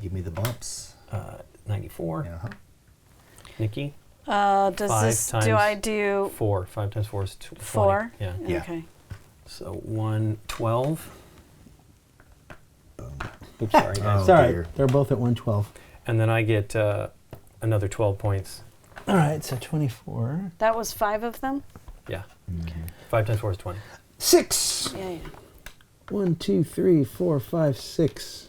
give me the bumps? 94. Uh-huh. Nikki? Does 5 this, times do I do 4. 5 times 4 is 20. 4? Yeah. Yeah. Okay. So 112. Boom. Oops, sorry, guys. Oh, Sorry, dear. they're both at 112. And then I get another 12 points. All right, so 24. That was 5 of them? Yeah. 5 times 4 is 20. 6. Yeah, yeah. 1, 2, 3, 4, 5, 6.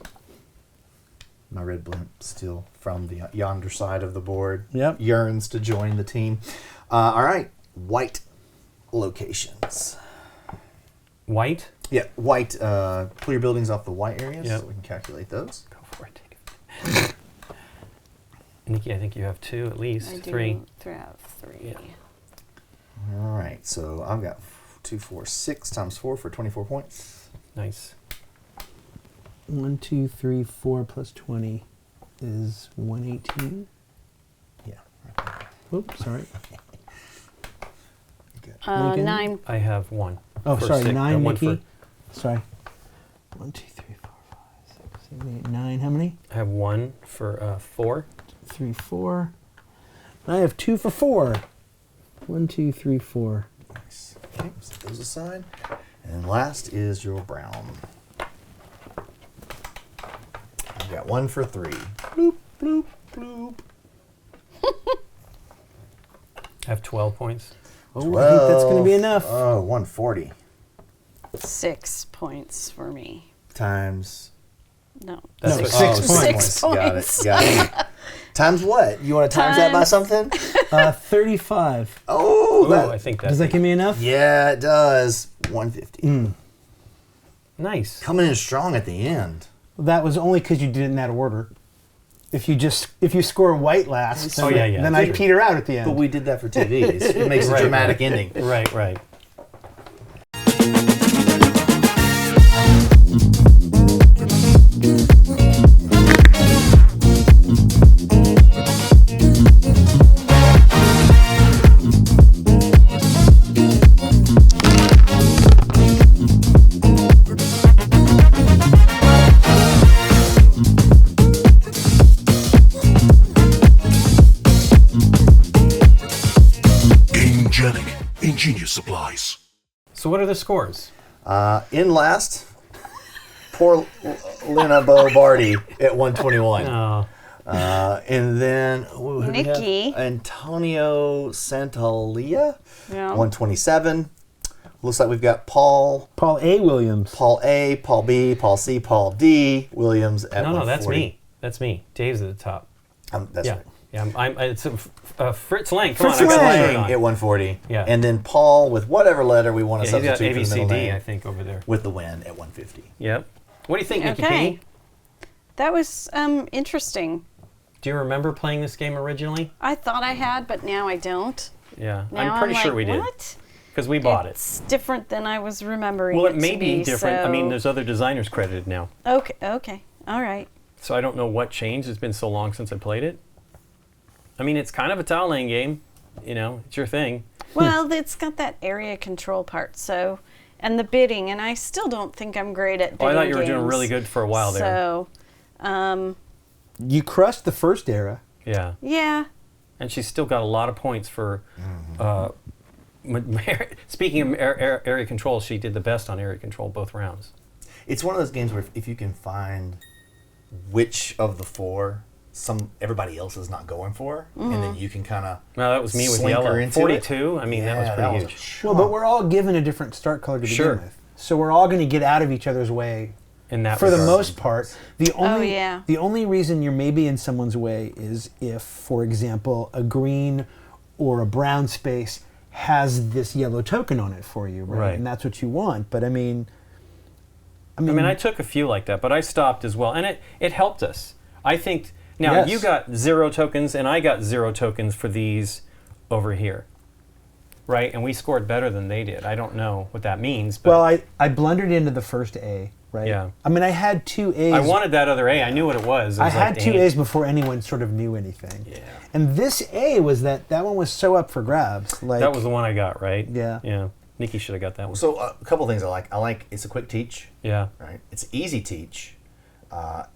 My red blimp still from the yonder side of the board. Yep. Yearns to join the team. All right, white locations. White? Yeah, white. Pull your buildings off the white areas Yep. so we can calculate those. Go for it. Take it. Nikki, I think you have 2 at least. I do 3. have 3. Yeah. All right, so I've got 2, 4, 6 times 4 for 24 points. Nice. 1, 2, 3, 4 plus 20 is 118. Yeah. Oops, sorry. Okay. Lincoln? 9. I have 1. Oh, for sorry, 6, 9, one for- Nikki. Sorry. 1, 2, 3, 4, 5, 6, 7, 8, 9. How many? I have 1 for 4. 3, 4. I have 2 for 4. 1, 2, 3, 4. Nice. Okay, set those aside. And last is your brown. I've got 1 for 3. Bloop, bloop, bloop. I have 12 points. Oh, I think that's going to be enough. Oh, 140 6 points for me. times. No. That's No, what- 6 oh, points. 6 Got it. points. Got it. Times what? You want to times that by Times- something? 35. Oh, Ooh, I think Does that give me enough? yeah, it does. 150. Nice. Coming in strong at the end. That was only because you did it in that order. If you score white last, Oh, yeah, yeah, then that's I true. peter out at the end. But we did that for TVs. It makes a Right, dramatic right. ending. Right, right. Gamegenic. Ingenious supplies. So what are the scores? In last, poor Lena Bobardi at 121. Oh, And then who do we have? Nikki. Antonio Santalia, Yeah. 127. Looks like we've got Paul Paul A. Williams. A, Paul B, Paul C, Paul D, Williams at no, 140. that's me. That's me. Dave's at the top. That's Yeah. right. Yeah, it's Fritz Lang. Come Fritz on, I got my Lang. shirt on. At 140. Yeah. And then Paul with whatever letter we want to Yeah, he's got substitute for the middle ABCD, name I think, over there. with the win at 150. Yep. What do you think, Nikki Okay. P? That was interesting. Do you remember playing this game originally? I thought I had, but now I don't. Yeah, Now I'm pretty sure like, we did What? because we bought it. It's different than I was remembering. Well, it may to be different. I So... mean, there's other designers credited now, Okay. Okay. All right. so I don't know what changed. It's been so long since I played it. I mean, it's kind of a tile laying game. You know, it's your thing. Well, it's got that area control part, so, and the bidding, and I still don't think I'm great at bidding. Oh, I thought you were doing games. really good for a while there. So, You crushed the first era. Yeah, yeah. and she's still got a lot of points for. Speaking of area control, she did the best on area control both rounds. It's one of those games where if you can find which of the four everybody else is not going for, and then you can kind of Well, that was me with Slinker yellow. into 42. I mean, that was pretty was a huge. Well, but we're all given a different start color to Sure. begin with. So we're all going to get out of each other's way In that for the regard. most part. Yeah. The only reason you're maybe in someone's way is if, for example, a green or a brown space has this yellow token on it for you, right? Right. And that's what you want. But I mean, I mean, I took a few like that, but I stopped as well, and it helped us. I think now Yes. you got 0 tokens, and I got 0 tokens for these over here, right? And we scored better than they did. I don't know what that means, but well, I blundered into the first A, right? Yeah. I mean, I had two A's. I wanted that other A. I knew what it was. It I was had like two the A's before anyone sort of knew anything. Yeah. And this A was that one was so up for grabs. Like That was the one I got, right? Yeah. Yeah. Nikki should have got that one. So a couple things I like. I like it's a quick teach, Yeah. right? It's easy teach.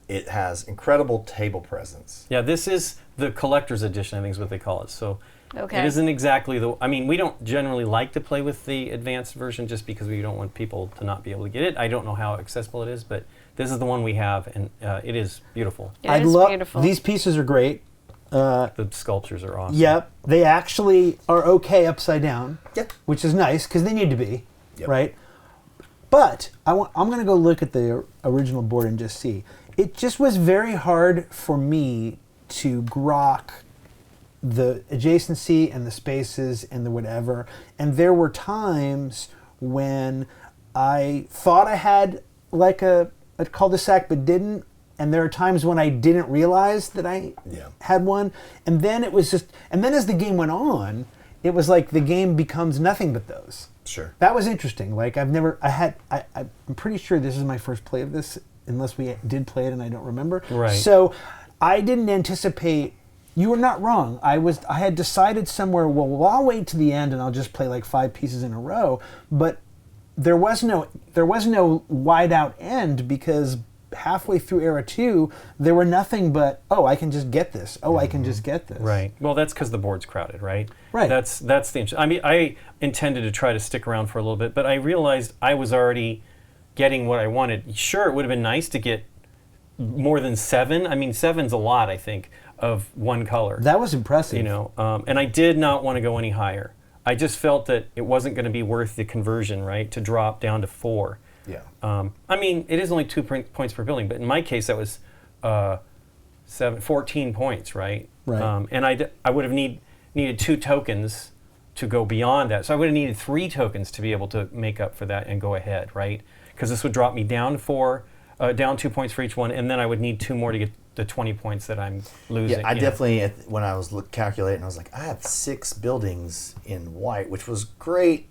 It has incredible table presence. Yeah, this is the collector's edition, I think is what they call it. So Okay. it isn't exactly the. I mean, we don't generally like to play with the advanced version just because we don't want people to not be able to get it. I don't know how accessible it is, but this is the one we have, and it is beautiful. It I is love beautiful. these pieces are great. The sculptures are awesome. Yep, they actually are okay upside down. Yep. Which is nice because they need to be, Yep. right? But I'm going to go look at the original board and just see. It just was very hard for me to grok the adjacency and the spaces and the whatever. And there were times when I thought I had like a cul-de-sac but didn't. And there are times when I didn't realize that I Yeah. had one. And then it was just, and then as the game went on, it was like the game becomes nothing but those. Sure. That was interesting. Like I'm pretty sure this is my first play of this, unless we did play it and I don't remember. Right. So I didn't anticipate, you were not wrong. I had decided somewhere, well, I'll wait to the end and I'll just play like 5 pieces in a row. But there was no wide out end because halfway through Era 2, there were nothing but, oh, I can just get this. Oh, I can just get this. Right. Well, that's because the board's crowded, right? Right. That's the. I mean, I intended to try to stick around for a little bit, but I realized I was already getting what I wanted. Sure, it would have been nice to get more than 7. I mean, 7's a lot, I think, of one color. That was impressive. You know, and I did not want to go any higher. I just felt that it wasn't going to be worth the conversion, right, to drop down to 4. Yeah. I mean, it is only 2 points per building, but in my case, that was 14 points, right? Right. And I would have needed 2 tokens to go beyond that. So I would have needed 3 tokens to be able to make up for that and go ahead, right? Because this would drop me down 2 points for each one, and then I would need 2 more to get the 20 points that I'm losing. Yeah, I definitely, when I was calculating, I was like, I have 6 buildings in white, which was great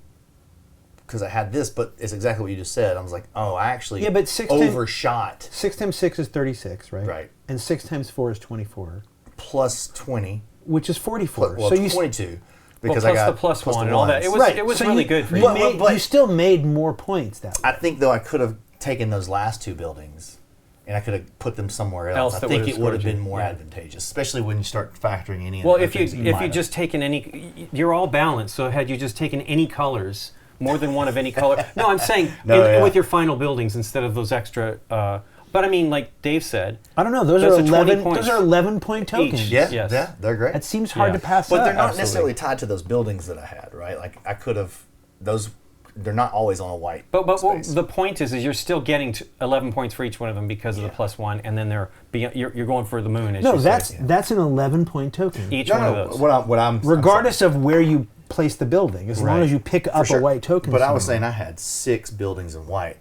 because I had this, but it's exactly what you just said. I was like, oh, I actually but 6 overshot. 6 times 6 is 36, right? Right. And 6 times 4 is 24. Plus 20. Which is 44. Well, so you 22. Well, Because plus I got the plus plus one the and all that. ones. It was So really you- good for you. you. You still made more points that way. I think, though, I could have taken those last 2 buildings and I could have put them somewhere else. I that think would've it would have scored been you. more Yeah. advantageous, especially when you start factoring any. Well, other if you things that might have. just taken any, you're all balanced. So had you just taken any colors, more than one of any color. No, I'm saying with your final buildings instead of those extra. But I mean, like Dave said, I don't know. Those that's are a 20 11. points Those are 11-point tokens. each. Yeah, Yes. yeah, they're great. It seems hard Yeah. to pass But up. they're not Absolutely. necessarily tied to those buildings that I had, right? Like I could have those. They're not always on a white. But space. the point is you're still getting 11 points for each one of them because of the plus one, and then you're going for the moon. As No, you that's say. that's an 11-point token. Each No, one of no. those. What I'm Regardless of where you place the building, as long Right. as you pick up sure. a white token. But I was somewhere. saying I had 6 buildings in white.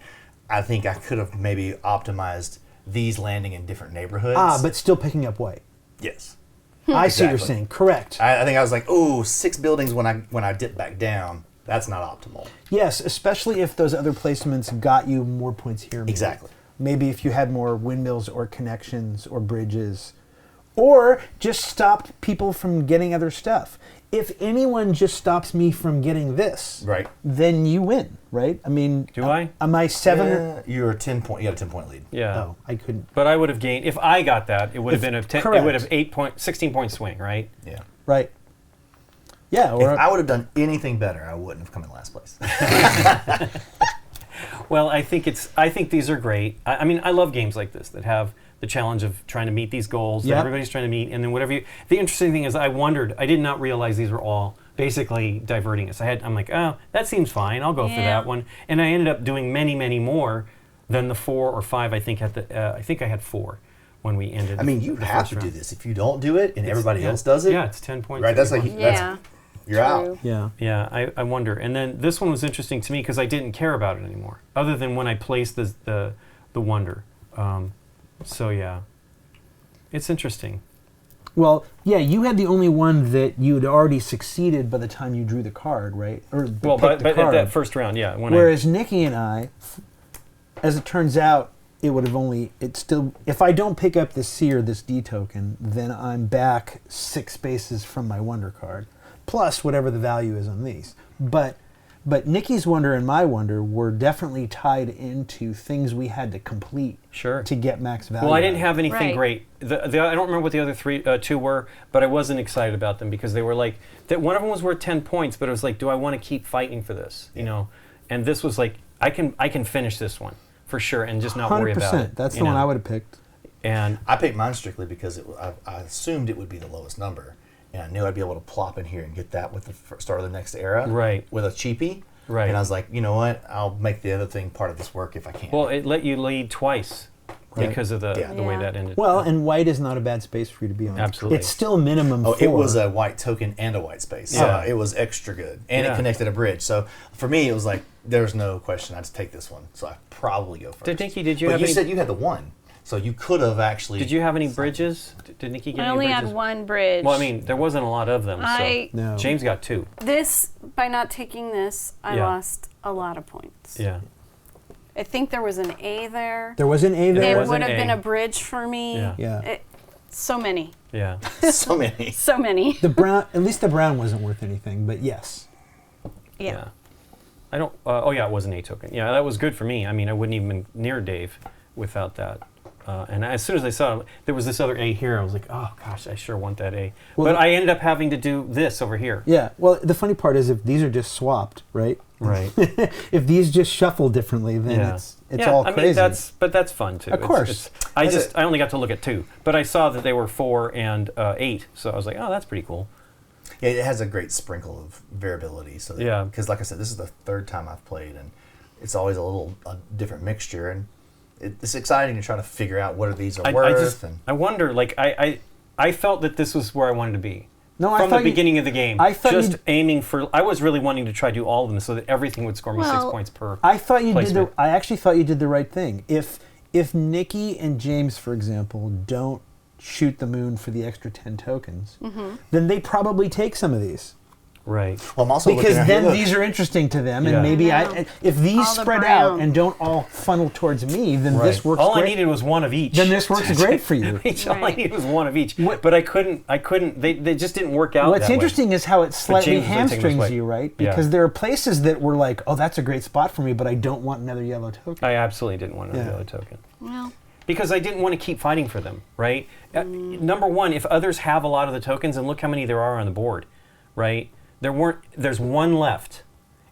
I think I could have maybe optimized these landing in different neighborhoods. but still picking up white. yes. I see what you're Exactly. saying. Correct. I think I was like, oh, 6 buildings when I dip back down. That's not optimal. Yes, especially if those other placements got you more points here. Maybe. Exactly. Maybe if you had more windmills or connections or bridges, or just stopped people from getting other stuff. If anyone just stops me from getting this, Right. then you win, right? I mean, Do I? Am I 7? Or, You're a 10 point. You got a 10-point lead. Yeah. oh, I couldn't. But I would have gained if I got that. It would have been it correct. would have 16-point swing, right? Yeah. Right. Yeah. If Or I would have done anything better, I wouldn't have come in last place. Well, I think these are great. I mean, I love games like this that have the challenge of trying to meet these goals that Yep. everybody's trying to meet, and then whatever you. The interesting thing is, I did not realize these were all basically diverting us. I'm like, oh, that seems fine. I'll go for Yeah. that one, and I ended up doing many, many more than the 4 or 5. I think I think I had 4 when we ended. I mean, you the have first to do round. this. If you don't do it and everybody Yeah. else does it, Yeah, it's 10 points. right? That's for like everyone. Yeah. you're out. True. yeah. Yeah, I wonder. And then this one was interesting to me because I didn't care about it anymore, other than when I placed the wonder. So yeah, it's interesting. Well, yeah, you had the only one that you had already succeeded by the time you drew the card, right? Or Well, picked the but at card. that first round, yeah. When Whereas Nikki and I, as it turns out, it would have only, it's still, if I don't pick up this C or this D token, then I'm back 6 spaces from my wonder card, plus whatever the value is on these. But Nikki's wonder and my wonder were definitely tied into things we had to complete Sure. to get max value. Well, I didn't out. have anything Right. great. I don't remember what the other 2 were, but I wasn't excited about them because they were like that. One of them was worth 10 points, but it was like, do I want to keep fighting for this? You know, and this was like, I can finish this one for sure, and just not worry about it. That's you the one know? I would have picked. And I picked mine strictly because I assumed it would be the lowest number, and I knew I'd be able to plop in here and get that with the start of the next era, Right. With a cheapie, Right. And I was like, you know what? I'll make the other thing part of this work if I can. well, it let you lead twice because of the Yeah. way Yeah. that ended. Well, and white is not a bad space for you to be on. Absolutely. It's still minimum 4. it was a white token and a white space, so Yeah. it was extra good, and Yeah. it connected a bridge. So for me, it was like there's no question. I just take this one, so I probably go first. Nikki, did you But have you any? said you had the 1, so you could have actually. Did you have any bridges? Did Nikki get I any only bridges? had 1 bridge. Well, I mean, there wasn't a lot of them. I so No. James got 2. this by not taking this, I Yeah. lost a lot of points. Yeah. I think there was an A there. There was an A There there. It was would an have A. been a bridge for me. Yeah. Yeah. So many, Yeah. so many? so many. The brown, at least the brown wasn't worth anything, but yes. Yeah. I don't. Oh yeah, it was an A token. Yeah, that was good for me. I mean, I wouldn't even been near Dave without that. And as soon as I saw it, there was this other A here. I was like, oh gosh, I sure want that A. But I ended up having to do this over here. Yeah. Well, the funny part is if these are just swapped, right? Right. If these just shuffle differently, then it's all crazy. But that's fun too. Of course. I only got to look at 2, but I saw that they were 4 and 8, so I was like, oh, that's pretty cool. Yeah, it has a great sprinkle of variability. So Yeah. Because like I said, this is the 3rd time I've played, and it's always a different mixture, and it's exciting to try to figure out what are these are worth. I wonder, like, I felt that this was where I wanted to be. No, from the beginning of the game. I thought just aiming for. I was really wanting to try to do all of them so that everything would score me 6 points per. I thought you placement. I actually thought you did the right thing. If Nikki and James, for example, don't shoot the moon for the extra 10 tokens, then they probably take some of these. Right. Well, I'm also Because looking at then here, these are interesting to them, Yeah. and maybe Yeah. if these All the spread out brown. and don't all funnel towards me, then Right. this works All great. I needed was one of each. Then this works great for you. All I Right. needed was one of each. What- But I couldn't. They just didn't work out. What's that interesting way. is how it slightly James was gonna take this hamstrings way. you, right? Yeah. Because there are places that were like, oh, that's a great spot for me, but I don't want another yellow token. I absolutely didn't want another Yeah. yellow token. Well, Because I didn't want to keep fighting for them, right? Number one, if others have a lot of the tokens, and look how many there are on the board, right? There's 1 left,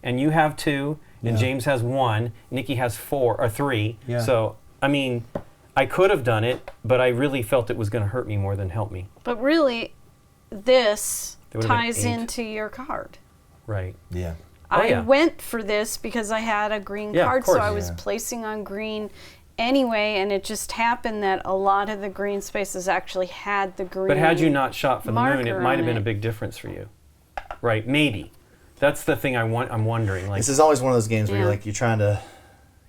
and you have 2, and Yeah. James has 1, Nikki has 4 or 3. Yeah. So, I mean, I could have done it, but I really felt it was going to hurt me more than help me. but really, this There would've been ties 8. into your card. Right. yeah. I yeah. went for this because I had a green Yeah, of card, so course. I was Yeah. placing on green anyway, and it just happened that a lot of the green spaces actually had the green. But had you not shot for the moon, it marker might have on been a it. big difference for you. Right, maybe. That's the thing I'm wondering. Like, This is always one of those games where Yeah. you're trying to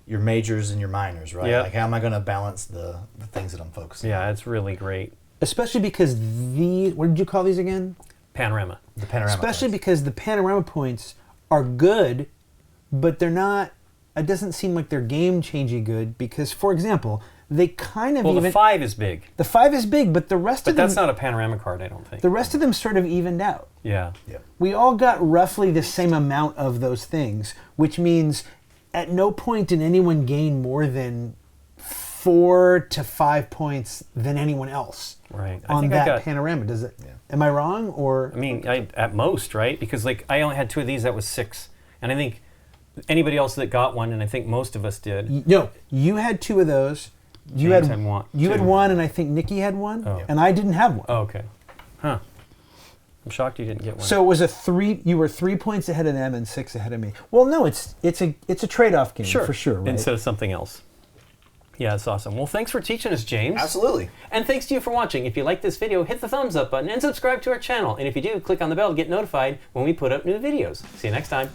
your majors and your minors, right? Yep. Like how am I going to balance the things that I'm focusing on? yeah, it's really great. Especially because what did you call these again? Panorama. The panorama. Especially points. because the panorama points are good, but they're not. It doesn't seem like they're game-changing good because, for example, they kind of Well, even. the 5 is big, The 5 is big, but the rest but of them. that's not a panorama card, I don't think. The rest of them sort of evened out. Yeah. Yeah. We all got roughly the same amount of those things, which means at no point did anyone gain more than 4 to 5 points than anyone else Right. I on think that I got. panorama. Does it? Am I wrong or? I mean, at most, right? Because like I only had 2 of these. That was 6, and I think anybody else that got one, and I think most of us did. No, you had 2 of those. You James had had one, You had 2. 1, and I think Nikki had 1, Oh. and I didn't have 1. Oh, okay. Huh. I'm shocked you didn't get one. So it was a 3. You were 3 points ahead of them and 6 ahead of me. Well, no, it's a trade-off game for sure, right? Instead of something else. Yeah, it's awesome. Well, thanks for teaching us, James. Absolutely. And thanks to you for watching. If you like this video, hit the thumbs up button and subscribe to our channel. And if you do, click on the bell to get notified when we put up new videos. See you next time.